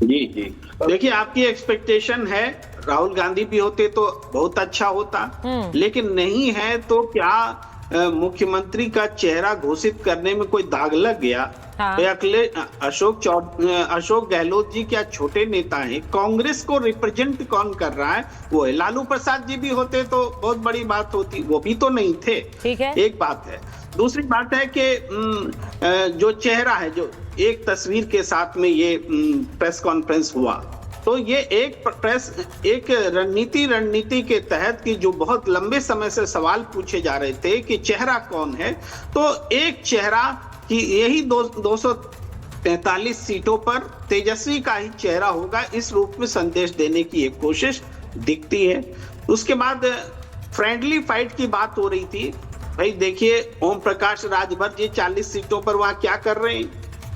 जी, देखिए, आपकी एक्सपेक्टेशन है राहुल गांधी भी होते तो बहुत अच्छा होता, लेकिन नहीं है तो क्या मुख्यमंत्री का चेहरा घोषित करने में कोई दाग लग गया? अशोक गहलोत जी क्या छोटे नेता हैं? कांग्रेस को रिप्रेजेंट कौन कर रहा है? वो है। लालू प्रसाद जी भी होते तो बहुत बड़ी बात होती, वो भी तो नहीं थे। ठीक है, एक बात है। दूसरी बात है कि जो चेहरा है, जो एक तस्वीर के साथ में ये प्रेस कॉन्फ्रेंस हुआ, तो ये एक रणनीति के तहत की जो बहुत लंबे समय से सवाल पूछे जा रहे थे कि चेहरा कौन है, तो एक चेहरा कि यही 243 सीटों पर तेजस्वी का ही चेहरा होगा, इस रूप में संदेश देने की एक कोशिश दिखती है। उसके बाद फ्रेंडली फाइट की बात हो रही थी। भाई देखिए, ओम प्रकाश राजभर जी 40 सीटों पर वहां क्या कर रहे हैं?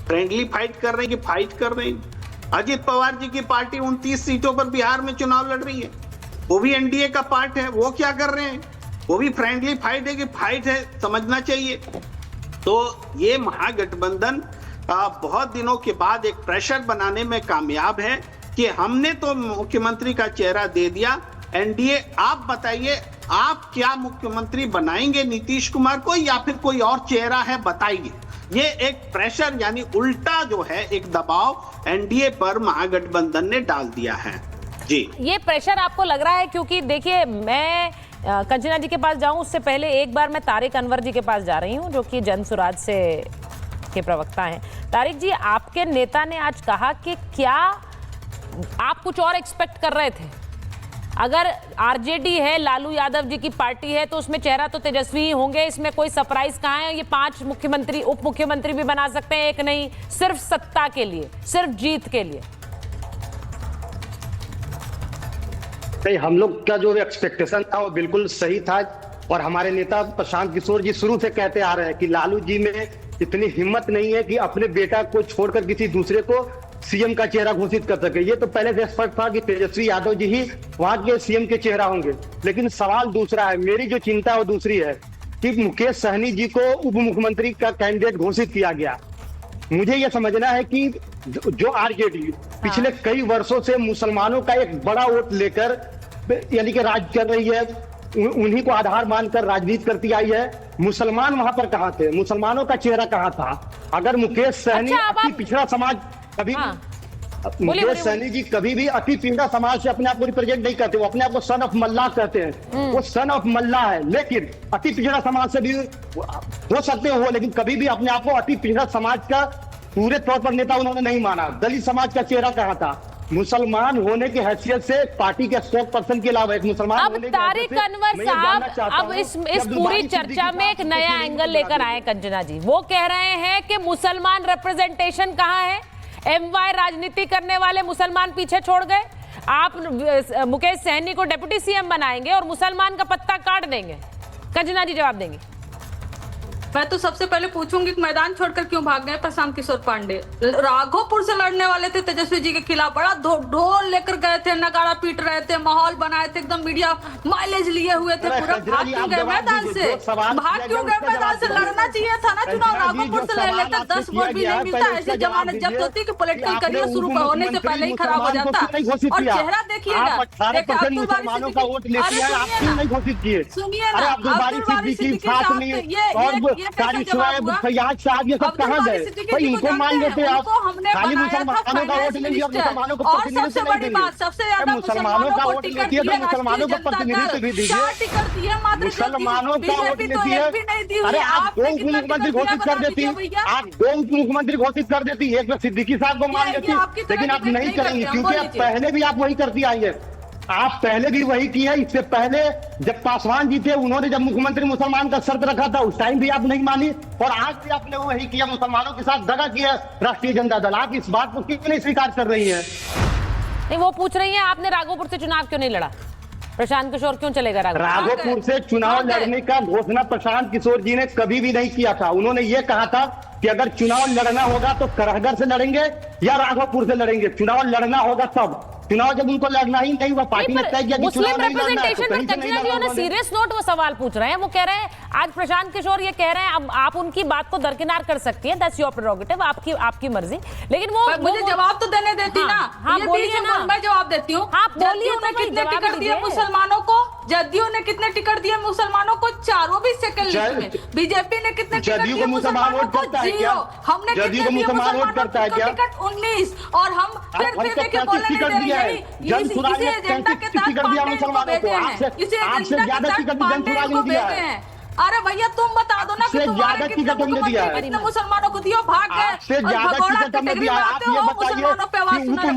फ्रेंडली फाइट कर रहे हैं कि फाइट कर रहे हैं? अजित पवार जी की पार्टी 29 सीटों पर बिहार में चुनाव लड़ रही है, वो भी एनडीए का पार्ट है, वो क्या कर रहे हैं? वो भी फ्रेंडली फाइट है कि फाइट है, समझना चाहिए। तो ये महागठबंधन बहुत दिनों के बाद एक प्रेशर बनाने में कामयाब है कि हमने तो मुख्यमंत्री का चेहरा दे दिया, एनडीए आप बताइए, आप क्या मुख्यमंत्री बनाएंगे नीतीश कुमार को या फिर कोई और चेहरा है, बताइए। ये एक प्रेशर यानी उल्टा जो है एक दबाव एनडीए पर महागठबंधन ने डाल दिया है। जी, ये प्रेशर आपको लग रहा है? क्योंकि देखिए, मैं कंचना जी के पास जाऊं उससे पहले एक बार मैं तारिक अनवर जी के पास जा रही हूं, जो कि जन सुराज से के प्रवक्ता हैं। तारिक जी, आपके नेता ने आज कहा कि क्या आप कुछ और एक्सपेक्ट कर रहे थे? अगर आरजेडी है, लालू यादव जी की पार्टी है, तो उसमें चेहरा तो तेजस्वी ही होंगे, इसमें कोई सरप्राइज कहाँ है? ये 5 मुख्यमंत्री, उप मुख्यमंत्री भी बना सकते हैं, एक नहीं, सिर्फ सत्ता के लिए, सिर्फ जीत के लिए। नहीं, हम लोग का जो एक्सपेक्टेशन था वो बिल्कुल सही था, और हमारे नेता प्रशांत किशोर जी शुरू से कहते आ रहे हैं कि लालू जी में इतनी हिम्मत नहीं है कि अपने बेटा को छोड़कर किसी दूसरे को सीएम का चेहरा घोषित कर सके। ये तो पहले से स्पष्ट था कि तेजस्वी यादव जी ही वहां के सीएम के चेहरा होंगे। लेकिन सवाल दूसरा है, मेरी जो चिंता है वो दूसरी है कि मुकेश सहनी जी को उप मुख्यमंत्री का कैंडिडेट घोषित किया गया। मुझे यह समझना है कि जो आरजेडी पिछले कई वर्षों से मुसलमानों का एक बड़ा वोट लेकर यानी कि राज कर रही है, उन्हीं को आधार मानकर राजनीति करती आई है। मुसलमान वहां पर कहां थे? मुसलमानों का चेहरा कहां था? अगर मुकेश सहनी अति पिछड़ा समाज कभी मुकेश सहनी जी कभी भी अति पिछड़ा समाज से अपने आप को रिप्रेजेंट नहीं करते, वो अपने आप को सन ऑफ मल्लाह कहते हैं। वो सन ऑफ मल्लाह है, लेकिन अति पिछड़ा समाज से भी हो सकते हो, लेकिन कभी भी अपने आप को अति पिछड़ा समाज का पूरे तौर पर नेता उन्होंने नहीं माना। दलित समाज का चेहरा कहां था? मुसलमान होने की हैसियत से पार्टी के 100% के अलावा एक मुसलमान अब तारिक अनवर साहब अब इस पूरी चर्चा में एक नया एंगल लेकर आए कंचना जी। वो कह रहे हैं कि मुसलमान रिप्रेजेंटेशन कहाँ है? एमवाय राजनीति करने वाले मुसलमान पीछे छोड़ गए। आप मुकेश सहनी को डिप्टी सीएम बनाएंगे और मुसलमान का पत्ता काट देंगे। कंचना जी जवाब देंगे। मैं तो सबसे पहले पूछूंगी कि मैदान छोड़कर क्यों भाग गए प्रशांत किशोर पांडे? राघोपुर से लड़ने वाले थे तेजस्वी जी के खिलाफ, बड़ा ढोल लेकर गए थे, नगाड़ा पीट रहे थे, माहौल बनाए थे, एकदम मीडिया माइलेज लिए हुए थे, पूरा भाग क्यों गए मैदान से? भाग क्यों गए मैदान से? लड़ना चाहिए था ना चुनाव। राघोपुर से लड़ लेते, 10 वोट भी नहीं मिलता, ऐसी जमानत जब्त होती कि पॉलिटिकल करियर शुरू होने से पहले ही खराब हो जाता। और चेहरा देखिएगा, साहब ये सब कहाँ गए? भाई इनको मान लेते आप, खाली मुसलमानों का वोट ले लिया, मुसलमानों को प्रतिनिधित्व नहीं देंगे। मुसलमानों का वोट लेती है तो मुसलमानों को प्रतिनिधित्व भी दीजिए। मुसलमानों का वोट लेती है। अरे आप 2 मुख्यमंत्री घोषित कर देती, आप 2 मुख्यमंत्री घोषित कर देती, एक में सिद्दीकी साहब को मान लेती, लेकिन आप नहीं करेंगे क्योंकि पहले भी आप वही करती आई है। आप पहले भी वही की है। इससे पहले जब पासवान जी थे, उन्होंने जब मुख्यमंत्री मुसलमान का शर्त रखा था, उस टाइम भी आप नहीं मानी, और आज भी आपने वही किया, मुसलमानों के साथ दगा किया राष्ट्रीय जनता दल। आप इस बात को क्यों नहीं स्वीकार कर रही है? नहीं, वो पूछ रही है आपने राघोपुर से चुनाव क्यों नहीं लड़ा? प्रशांत किशोर क्यों चलेगा राघोपुर से चुनाव लड़ने का घोषणा प्रशांत किशोर जी ने कभी भी नहीं किया था। उन्होंने ये कहा था कि अगर चुनाव लड़ना होगा तो करहगर से लड़ेंगे या राघोपुर से लड़ेंगे। चुनाव लड़ना होगा तब, चुनाव जब उनको लड़ना ही नहीं हुआ, पार्टी ने तय किया कि चुनाव नहीं लड़ना है, तो कहीं से नहीं लड़ना। सीरियस नोट वो सवाल पूछ रहे हैं। वो कह रहे हैं, आज प्रशांत किशोर ये कह रहे हैं, अब आप उनकी बात को दरकिनार कर सकती हैं, दैट्स योर प्रेरोगेटिव, आपकी मर्जी, लेकिन वो मुझे जवाब तो देने देती ना। हाँ, बोलिए ना, मैं जवाब देती हूँ। बोलिए ने कितने टिकट दिए मुसलमानों को? जदयू ने कितने टिकट दिए मुसलमानों को? 4, वो भी सेकंड लिस्ट में। बीजेपी ने कितने टिकट दिए मुसलमानों को? 0। हमने कितने दिए मुसलमानों को? टिकट 19। और हम फिर देखिए बोलने इसी एजेंडा के तहत पांडे को भेजे हैं, इसी एजेंडा के तहत पांडे को भेजे हैं। अरे भैया तुम बता दो ना कि तुम्हारे कितने मुख्यमंत्री कितने मुसलमानों को दियो? भाग गए मुसलमानों पे आवाज सुना है।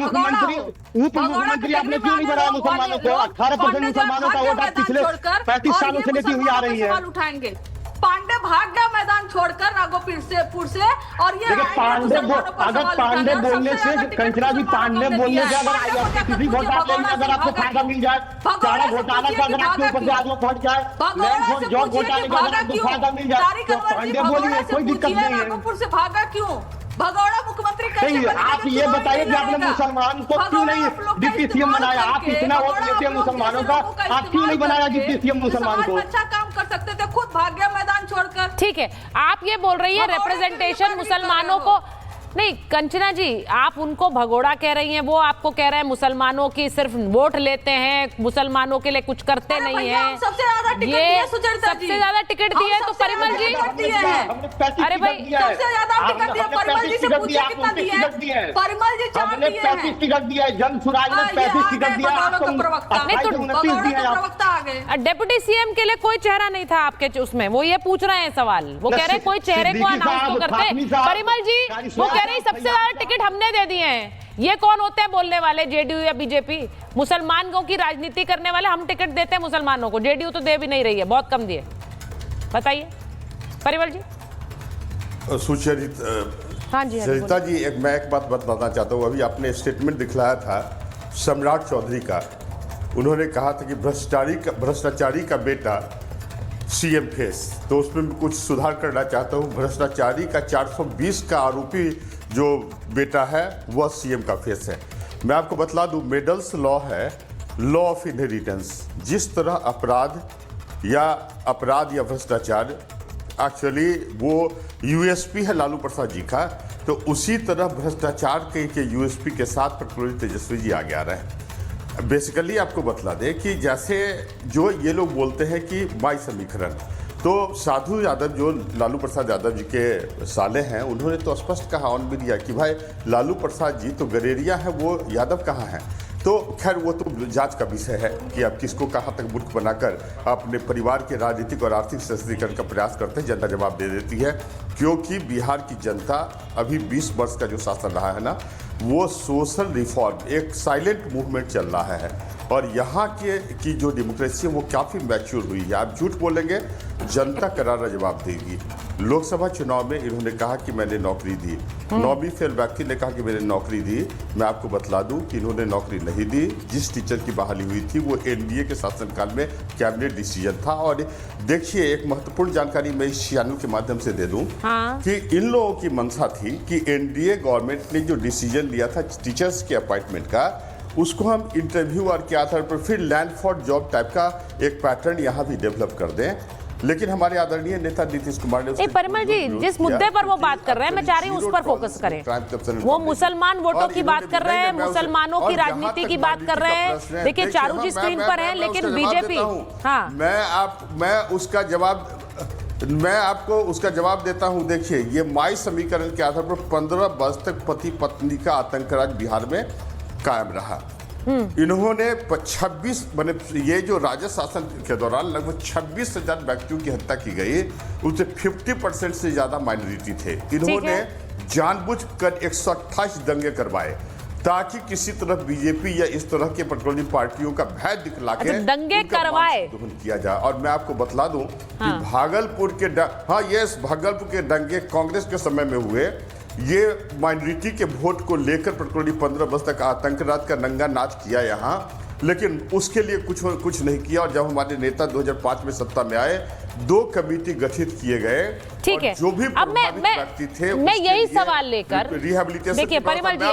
उप मुख्यमंत्री आपने क्यों नहीं बनाया मुसलमानों को? 18% मुसलमानों का वोट पिछले 35 सालों से लेती हुई आ रही है। उठाएंगे। पांडे भाग गया मैदान छोड़कर राघोपुर से, और ये पांडे अगर पांडे बोलने से कंचना जी, पांडे बोलने से अगर किसी घोटाले में अगर आपको फायदा मिल जाए, चारा घोटाला का अगर आपके ऊपर से आगे पहुंच जाए, जॉब घोटाले का अगर आपको फायदा मिल जाए, तो पांडे बोलिए, कोई दिक्कत नहीं है। राघोपुर से भागा क्यों? भगौड़ा मुख्यमंत्री आप ये बताइए कि आपने मुसलमान को क्यों नहीं डिप्टी सीएम बनाया? आप इतना वोट लेते हैं मुसलमानों का, आप क्यों नहीं बनाया डिप्टी सीएम मुसलमान को? अच्छा काम कर सकते थे, खुद भाग गया मैदान छोड़कर। ठीक है, आप ये बोल रही है रिप्रेजेंटेशन मुसलमानों को नहीं। कंचना जी, आप उनको भगोड़ा कह रही हैं, वो आपको कह रहे हैं मुसलमानों की सिर्फ वोट लेते हैं, मुसलमानों के लिए कुछ करते नहीं है। सबसे ज्यादा टिकट दिए सुचरिता जी, सबसे ज्यादा टिकट दिए तो परिमल जी। अरे भाई सबसे ज्यादा टिकट दिए परिमल जी से पूछिए कितना दिए? परिमल जी 4 दिए हैं। 35 टिकट दिया, जन सुराज ने 35 टिकट दिया। प्रवक्ता आ गए। डिप्टी सीएम के लिए कोई चेहरा नहीं था आपके उसमें, वो ये पूछ रहे हैं सवाल। वो कह रहे हैं कोई चेहरे को अनाउंस तो करते। परिमल जी वो कह रही सबसे ज्यादा टिकट हमने दे दिए हैं, ये कौन होते हैं बोलने वाले, जेडीयू या बीजेपी? मुसलमानों की राजनीति करने वाले। हम टिकट देते हैं मुसलमानों को, जेडीयू तो दे भी नहीं रही है, बहुत कम दिए। बताइए परिमल जी। हाँ जी सरिता जी, मैं एक बात बताना चाहता हूँ। अभी आपने स्टेटमेंट दिखलाया था सम्राट चौधरी का। उन्होंने कहा था कि भ्रष्टाचारी का बेटा सीएम फेस, तो उसमें मैं कुछ सुधार करना चाहता हूँ। भ्रष्टाचारी का 420 का आरोपी जो बेटा है वह सीएम का फेस है। मैं आपको बतला दूं, मेडल्स लॉ है, लॉ ऑफ इनहेरिटेंस। जिस तरह अपराध या भ्रष्टाचार एक्चुअली वो यूएसपी है लालू प्रसाद जी का, तो उसी तरह भ्रष्टाचार के यूएसपी के साथ पेट्रोल तेजस्वी जी आगे आ रहे हैं। बेसिकली आपको बतला दें कि जैसे जो ये लोग बोलते हैं कि माई समीकरण, तो साधु यादव जो लालू प्रसाद यादव जी के साले हैं, उन्होंने तो स्पष्ट कहा ऑन मीडिया कि भाई लालू प्रसाद जी तो गरेरिया है, वो यादव कहाँ हैं। तो खैर वो तो जांच का विषय है कि आप किसको कहाँ तक मूर्ख बनाकर अपने परिवार के राजनीतिक और आर्थिक सशक्तिकरण का प्रयास करते हैं, जनता जवाब दे देती है। क्योंकि बिहार की जनता अभी 20 वर्ष का जो शासन रहा है ना, वो सोशल रिफॉर्म एक साइलेंट मूवमेंट चल रहा है, और यहाँ की जो डेमोक्रेसी है वो काफ़ी मैच्योर हुई है। आप झूठ बोलेंगे, जनता करारा जवाब देगी। लोकसभा चुनाव में इन्होंने कहा कि मैंने नौकरी दी, 9वीं फेल व्यक्ति ने कहा कि मैंने नौकरी दी। मैं आपको बतला दूं कि इन्होंने नौकरी नहीं दी। जिस टीचर की बहाली हुई थी वो एनडीए के शासनकाल में कैबिनेट डिसीजन था। और देखिए, एक महत्वपूर्ण जानकारी मैं इस चैनल के माध्यम से दे दूं कि इन लोगों की मंशा थी कि एनडीए गवर्नमेंट ने जो डिसीजन लिया था टीचर्स के अपॉइंटमेंट का, उसको हम इंटरव्यू और के आधार पर फिर लैंड फॉर जॉब टाइप का एक पैटर्न यहाँ भी डेवलप कर दें। लेकिन हमारे आदरणीय नेता नीतीश कुमार ने परिमल जी जिस मुद्दे पर वो बात कर रहे हैं, मैं चाह रही हूँ उस पर फोकस करें। वो मुसलमान वोटों की बात कर रहे हैं, मुसलमानों की राजनीति की बात कर रहे हैं। देखिए चारू जी स्क्रीन पर हैं, लेकिन बीजेपी, हाँ मैं आपको उसका जवाब देता हूं। देखिए, ये माई समीकरण के आधार पर 15 वर्ष तक पति पत्नी का आतंकराज बिहार में कायम रहा। इन्होंने 26 ये जो राजद शासन के दौरान लगभग 26,000 व्यक्तियों की हत्या की गई, उससे 50% से ज्यादा माइनॉरिटी थे। इन्होंने जानबूझकर 128 दंगे करवाए ताकि किसी तरह बीजेपी या इस तरह के पेट्रोलिंग पार्टियों का भय दिखला के दंगे करवाए किया जाए। और मैं आपको बतला दूं कि भागलपुर के दंगे कांग्रेस के समय में हुए। ये माइनॉरिटी के वोट को लेकर पेट्रोलिंग 15 वर्ष तक आतंकवाद का नंगा नाच किया यहाँ, लेकिन उसके लिए कुछ नहीं किया। और जब हमारे नेता 2005 में सत्ता में आए, 2 कमेटी गठित किए गए। ठीक है, जो भी अब मैं यही सवाल लेकर, देखिए परिमल जी,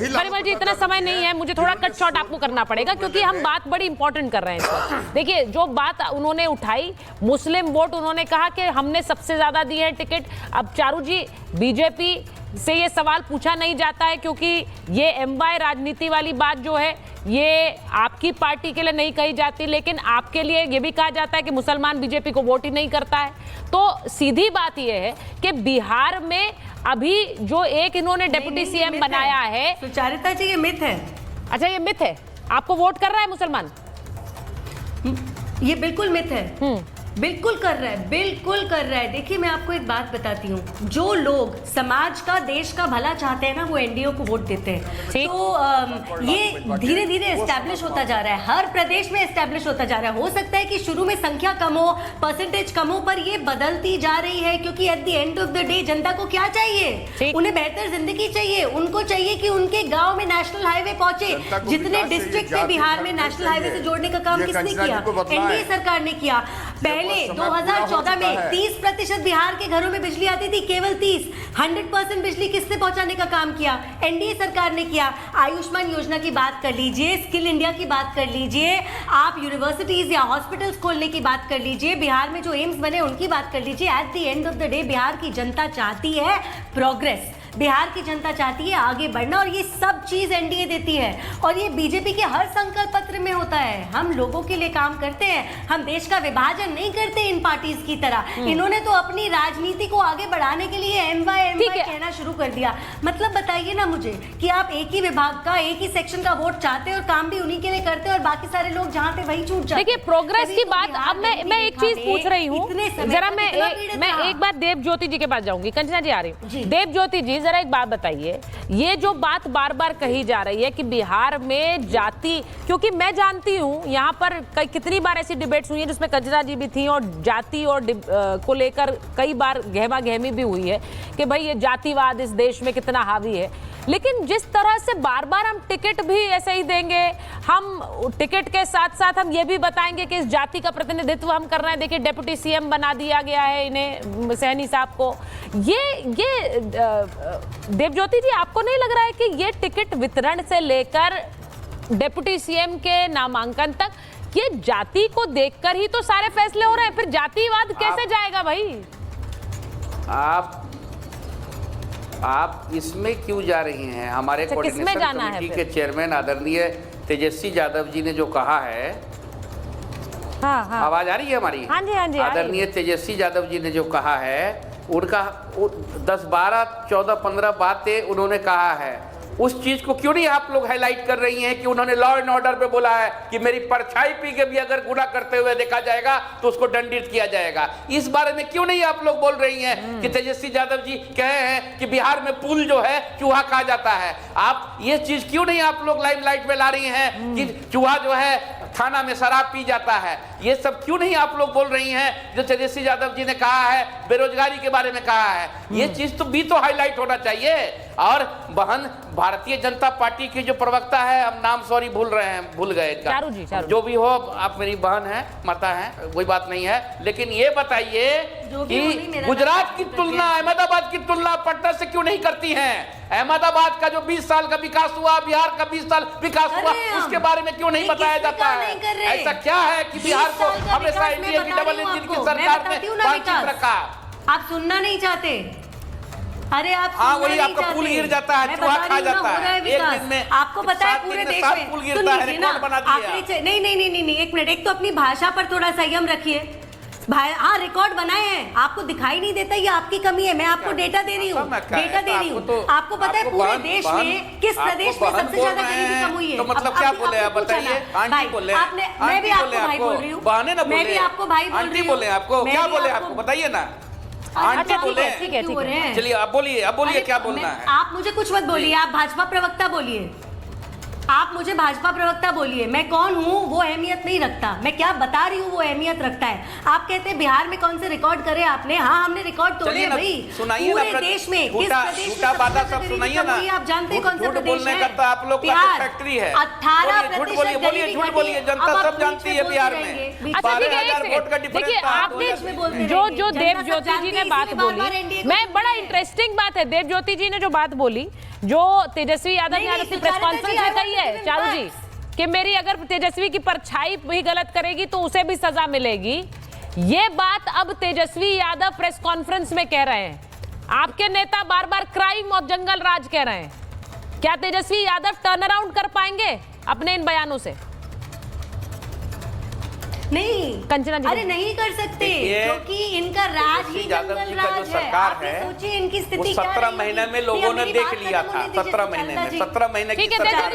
परिमल जी इतना समय नहीं है, मुझे थोड़ा कट शॉर्ट आपको करना पड़ेगा क्योंकि हम बात बड़ी इंपॉर्टेंट कर रहे हैं। देखिए जो बात उन्होंने उठाई, मुस्लिम वोट, उन्होंने कहा कि हमने सबसे ज्यादा दिए हैं टिकट। अब चारू जी, बीजेपी से ये सवाल पूछा नहीं जाता है क्योंकि ये एमवाय राजनीति वाली बात जो है ये आपकी पार्टी के लिए नहीं कही जाती, लेकिन आपके लिए ये भी कहा जाता है कि मुसलमान बीजेपी को वोट ही नहीं करता है। तो सीधी बात ये है कि बिहार में अभी जो एक इन्होंने डिप्टी सीएम बनाया है, सुचारिता जी, ये मिथ है। अच्छा, ये मिथ है, आपको वोट कर रहा है मुसलमान? ये बिल्कुल मिथ है। बिल्कुल कर रहा है, बिल्कुल कर रहा है। देखिए मैं आपको एक बात बताती हूँ, जो लोग समाज का, देश का भला चाहते हैं ना, वो एनडीए को वोट देते हैं। तो ये धीरे धीरे एस्टैब्लिश होता जा रहा है, हर प्रदेश में एस्टैब्लिश होता जा रहा है। हो सकता है कि शुरू में संख्या कम हो, परसेंटेज कम हो, पर ये बदलती जा रही है क्योंकि at the end of the day जनता को क्या चाहिए? उन्हें बेहतर जिंदगी चाहिए। उनको चाहिए कि उनके गाँव में नेशनल हाईवे पहुंचे। जितने डिस्ट्रिक्ट थे बिहार में नेशनल हाईवे से जोड़ने का काम किसने किया? एनडीए सरकार ने किया। पहले 2014 में 30% बिहार के घरों में बिजली आती थी, केवल 30। 100% बिजली किसने पहुंचाने का काम किया? एनडीए सरकार ने किया। आयुष्मान योजना की बात कर लीजिए, स्किल इंडिया की बात कर लीजिए, आप यूनिवर्सिटीज या हॉस्पिटल्स खोलने की बात कर लीजिए, बिहार में जो एम्स बने उनकी बात कर लीजिए। At the end of the day Bihar की जनता चाहती है प्रोग्रेस, बिहार की जनता चाहती है आगे बढ़ना, और ये सब चीज एनडीए देती है। और ये बीजेपी के हर संकल्प पत्र में होता है। हम लोगों के लिए काम करते हैं, हम देश का विभाजन नहीं करते इन पार्टीज की तरह। इन्होंने तो अपनी राजनीति को आगे बढ़ाने के लिए एमवाय कहना शुरू कर दिया। मतलब बताइए ना मुझे कि आप एक ही विभाग का, एक ही सेक्शन का वोट चाहते हैं और काम भी उन्हीं के लिए करते हैं, और बाकी सारे लोग जहाँ थे वही छूट जाते। देखिए प्रोग्रेस की बात, अब मैं एक चीज पूछ रही हूँ जरा, मैं एक बार देव ज्योति जी के पास जाऊंगी। कंचना जी आ रही हूँ। देव ज्योति जी, जरा एक बात बताइए, ये जो बात बार बार कही जा रही है कि बिहार में जाति, क्योंकि मैं जानती हूँ यहाँ पर कितनी बार ऐसी डिबेट्स हुई है जिसमें कजरा जी भी थी और जाति और को लेकर कई बार गहमा गहमी भी हुई है कि भाई ये जातिवाद इस देश में कितना हावी है। लेकिन जिस तरह से बार बार हम टिकट भी ऐसे ही देंगे, हम टिकट के साथ साथ हम ये भी बताएंगे कि इस जाति का प्रतिनिधित्व हम कर रहे हैं, देखिए डिप्टी सीएम बना दिया गया है इन्हें, सहनी साहब को। ये देवज्योति जी, आपको नहीं लग रहा है कि ये टिकट वितरण से लेकर डिप्टी सीएम के नामांकन तक ये जाति को देखकर ही तो सारे फैसले हो रहे हैं? फिर जातिवाद कैसे जाएगा भाई? आप इसमें क्यों जा रही हैं? हमारे कोऑर्डिनेशन कमेटी के चेयरमैन आदरणीय तेजस्वी यादव जी ने जो कहा है, आवाज आ रही है हमारी? हाँ जी, हाँ जी। आदरणीय तेजस्वी यादव जी ने जो कहा है, उनका 10, 12, 14, 15 बातें उन्होंने कहा है, उस चीज को क्यों नहीं आप लोग हाईलाइट कर रही हैं कि उन्होंने लॉ एंड ऑर्डर पे बोला है कि मेरी परछाई पी के भी अगर गुनाह करते हुए देखा जाएगा तो उसको दंडित किया जाएगा। इस बारे में क्यों नहीं आप लोग बोल रही हैं कि तेजस्वी यादव जी कहे हैं कि बिहार में पुल जो है चूहा खा जाता है? आप ये चीज क्यों नहीं आप लोग लाइमलाइट में ला रही हैं कि चूहा जो है थाना में शराब पी जाता है? ये सब क्यों नहीं आप लोग बोल रही हैं जो तेजस्वी यादव जी ने कहा है, बेरोजगारी के बारे में कहा है? ये चीज तो भी तो हाईलाइट होना चाहिए। और बहन भारतीय जनता पार्टी की जो प्रवक्ता है, हम नाम सॉरी भूल गए इनका, जो भी हो, आप मेरी बहन है, माता है, कोई बात नहीं है, लेकिन ये बताइए कि गुजरात की तुलना, अहमदाबाद की तुलना पटना से क्यों नहीं करती हैं? अहमदाबाद का जो 20 साल का विकास हुआ, बिहार का 20 साल विकास हुआ, उसके बारे में क्यों नहीं बताया जाता है? ऐसा क्या है कि बिहार को हमेशा एनडीए की डबल इंजन की सरकार ने वंचित रखा? आप सुनना नहीं चाहते? अरे आप हाँ, वही आपका पुल गिर जाता है, चूहा खा जाता है एक दिन में। आपको पता है पूरे देश में पुल गिरता है, रिकॉर्ड बना दिया। नहीं, एक मिनट, एक तो अपनी भाषा पर थोड़ा संयम रखिए। हाँ, रिकॉर्ड बनाए हैं, आपको दिखाई नहीं देता, ये आपकी कमी है। मैं आपको डेटा दे रही हूँ, आपको पता है पूरे देश में किस प्रदेश में सबसे ज्यादा गरीबी कम हुई है? तो मतलब क्या बोले आप बताइए? आंटी बोले, मैं भी आपको भाई बोल रही हूँ, मैं भी आपको भाई बोल रही हूँ। बोले आपको क्या बोले? आपको बताइए ना। आंटी बोले, ठीक है, चलिए अब बोलिए क्या बोलना है? आप मुझे कुछ मत बोलिए, आप भाजपा प्रवक्ता बोलिए, आप मुझे भाजपा प्रवक्ता बोलिए। मैं कौन हूँ वो अहमियत नहीं रखता, मैं क्या बता रही हूँ वो अहमियत रखता है। आप कहते हैं बिहार में कौन से रिकॉर्ड करे आपने? हाँ, हमने रिकॉर्ड तोड़े भाई, पूरे देश में। किस प्रदेश में आप जानते हैं कौन सा प्रदेश है? आप लोग का फैक्ट्री है। 18% बोलिए, जनता सब जानती है बिहार में। अच्छा देखिए, आपने जो देवज्योति जी ने बात बोली, मैं बड़ा इंटरेस्टिंग बात है देवज्योति जी ने जो बात बोली, जो तेजस्वी यादव ने अपनी प्रेस कॉन्फ्रेंस में कही है चारू जी, कि मेरी अगर तेजस्वी की परछाई भी गलत करेगी तो उसे भी सजा मिलेगी। ये बात अब तेजस्वी यादव प्रेस कॉन्फ्रेंस में कह रहे हैं। आपके नेता बार बार क्राइम और जंगल राज कह रहे हैं। क्या तेजस्वी यादव टर्न अराउंड कर पाएंगे अपने इन बयानों से? नहीं कंचना जी, अरे नहीं कर सकते, क्योंकि इनका राज ही जंगल राज है। आप सोचिए इनकी स्थिति क्या है। 17 महीने में लोगों ने देख लिया था, 17 महीने में, 17 महीने की सरकार।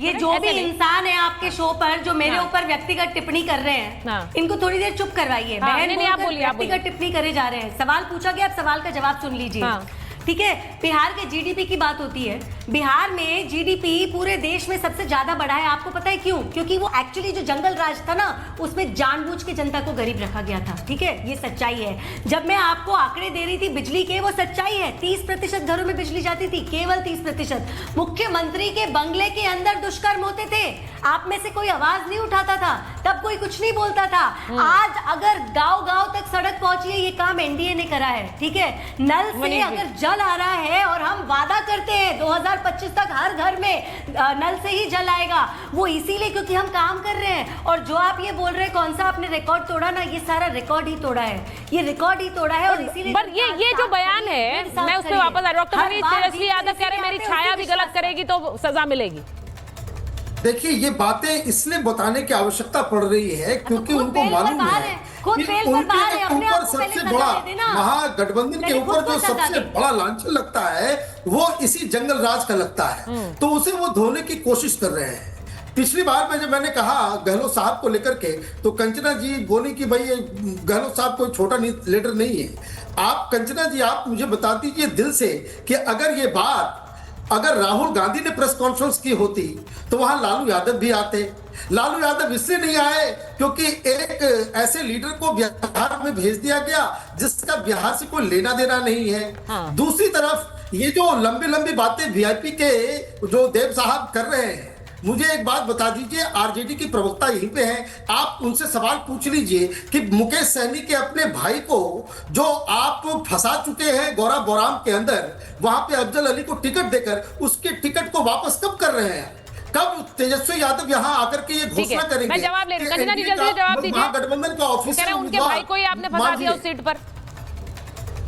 ये जो भी इंसान है आपके शो पर जो मेरे ऊपर व्यक्तिगत टिप्पणी कर रहे हैं, इनको थोड़ी देर चुप करवाइए। व्यक्तिगत टिप्पणी करे जा रहे हैं, सवाल पूछा गया, आप सवाल का जवाब सुन लीजिए, ठीक है? बिहार के जीडीपी की बात होती है। बिहार में जीडीपी पूरे देश में सबसे ज्यादा बढ़ा है। आपको पता है क्यों? क्योंकि वो एक्चुअली जो जंगल राज था ना, उसमें जानबूझ के जनता को गरीब रखा गया था, ठीक है? ये सच्चाई है। जब मैं आपको आंकड़े दे रही थी बिजली के, वो सच्चाई है। 30% घरों में बिजली जाती थी, केवल 30%। मुख्यमंत्री के बंगले के अंदर दुष्कर्म होते थे, आप में से कोई आवाज नहीं उठाता था, तब कोई कुछ नहीं बोलता था। आज अगर गांव-गांव तक सड़क पहुंची है, ये काम एनडीए ने करा है, ठीक है? नल से अगर जल आ रहा है और हम वादा करते हैं 2025 तक हर घर में नल से ही जल आएगा, वो इसीलिए क्योंकि हम काम कर रहे हैं। और जो आप ये बोल रहे हैं कौन सा आपने रिकॉर्ड तोड़ा ना, ये सारा रिकॉर्ड ही तोड़ा है, ये रिकॉर्ड ही तोड़ा है। और इसीलिए पर ये जो बयान है, मैं उस पर वापस आ रहा हूं। डॉक्टर तेजस्वी यादव कह रहे मेरी छाया भी गलत करेगी तो सजा मिलेगी। देखिए, ये बातें इसलिए बताने की आवश्यकता पड़ रही है क्योंकि उनको मालूम है कि उनके ऊपर सबसे बड़ा महागठबंधन के ऊपर जो सबसे बड़ा लांछन लगता है वो इसी जंगल राज का लगता है, तो उसे वो धोने की कोशिश कर रहे हैं। पिछली बार में जब मैंने कहा गहलोत साहब को लेकर के, तो कंचना जी बोली कि भाई ये गहलोत साहब कोई छोटा लीडर नहीं है। आप कंचना जी, आप मुझे बता दीजिए दिल से कि अगर राहुल गांधी ने प्रेस कॉन्फ्रेंस की होती तो वहां लालू यादव भी आते। लालू यादव इसलिए नहीं आए क्योंकि एक ऐसे लीडर को बिहार में भेज दिया गया जिसका बिहार से कोई लेना देना नहीं है। दूसरी तरफ ये जो लंबी लंबी बातें वीआईपी के जो देव साहब कर रहे हैं, मुझे एक बात बता दीजिए, आरजेडी की प्रवक्ता यहीं पे हैं, आप उनसे सवाल पूछ लीजिए कि मुकेश सहनी के अपने भाई को जो आप फंसा चुके हैं गौरा बोराम के अंदर, वहां पे अफजल अली को टिकट देकर उसके टिकट को वापस कब कर रहे हैं? कब तेजस्वी यादव यहाँ आकर के ये घोषणा करेंगे? मैं जवाब ले रही हूं। कंचना जी जल्दी जवाब दीजिए। महागठबंधन का ऑफिसर उनके भाई को ही आपने फंसा दिया उस सीट पर।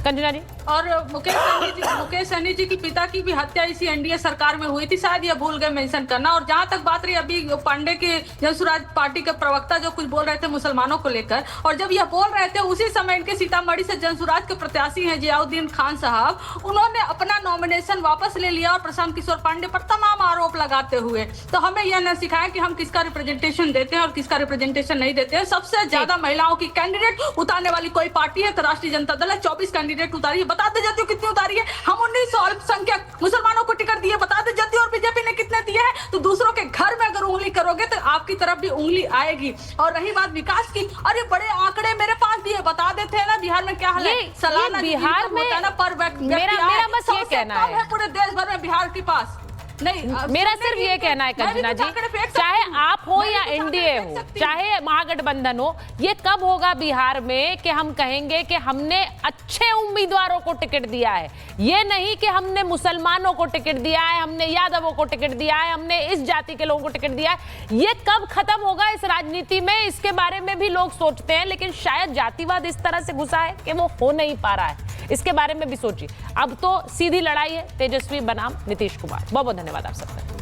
कंचना जी, और मुकेश सहनी जी की पिता की भी हत्या इसी एनडीए सरकार में हुई थी, शायद ये भूल गए मेंशन करना। और जहां तक बात रही अभी पांडे के जनसुराज पार्टी के प्रवक्ता जो कुछ बोल रहे थे मुसलमानों को लेकर, और जब ये बोल रहे थे उसी समय इनके सीतामढ़ी से जनसुराज के प्रत्याशी हैं जियाउद्दीन खान साहब, उन्होंने अपना नॉमिनेशन वापस ले लिया और प्रशांत किशोर पांडे पर तमाम आरोप लगाते हुए। तो हमें यह न सिखाया कि हम किसका रिप्रेजेंटेशन देते हैं और किसका रिप्रेजेंटेशन नहीं देते हैं। सबसे ज्यादा महिलाओं की कैंडिडेट उतारने वाली कोई पार्टी है तो राष्ट्रीय जनता दल है, 24 कैंडिडेट उतारी है। बताते जाती हूँ कितनी उतारी है। हम 1900 अल्पसंख्यक मुसलमानों को टिकट दिए, बताते जाती हूँ। और बीजेपी ने कितने दिए हैं? तो दूसरों के घर में अगर उंगली करोगे तो आपकी तरफ भी उंगली आएगी। और रही बात विकास की, अरे बड़े आंकड़े मेरे पास भी है, बता देते हैं ना बिहार में क्या हाल है। सालाना बिहार में पर व्यक्ति मेरा बस ये कहना है पूरे देश भर में बिहार के पास नहीं। मेरा सिर्फ ये कहना है कंचना जी, चाहे आप हो या एनडीए हो, चाहे महागठबंधन हो, ये कब होगा बिहार में कि हम कहेंगे कि हमने अच्छे उम्मीदवारों को टिकट दिया है? ये नहीं कि हमने मुसलमानों को टिकट दिया है, हमने यादवों को टिकट दिया है, हमने इस जाति के लोगों को टिकट दिया है। ये कब खत्म होगा इस राजनीति में? इसके बारे में भी लोग सोचते हैं, लेकिन शायद जातिवाद इस तरह से घुसा है कि वो हो नहीं पा रहा है। इसके बारे में भी सोचिए। अब तो सीधी लड़ाई है तेजस्वी बनाम नीतीश कुमार। बहुत बहुत धन्यवाद आप सबका।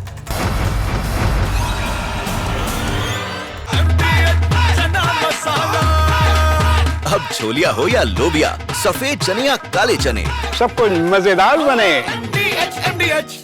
अब छोलिया हो या लोबिया, सफेद चने या काले चने, सब कुछ मजेदार बने। MDH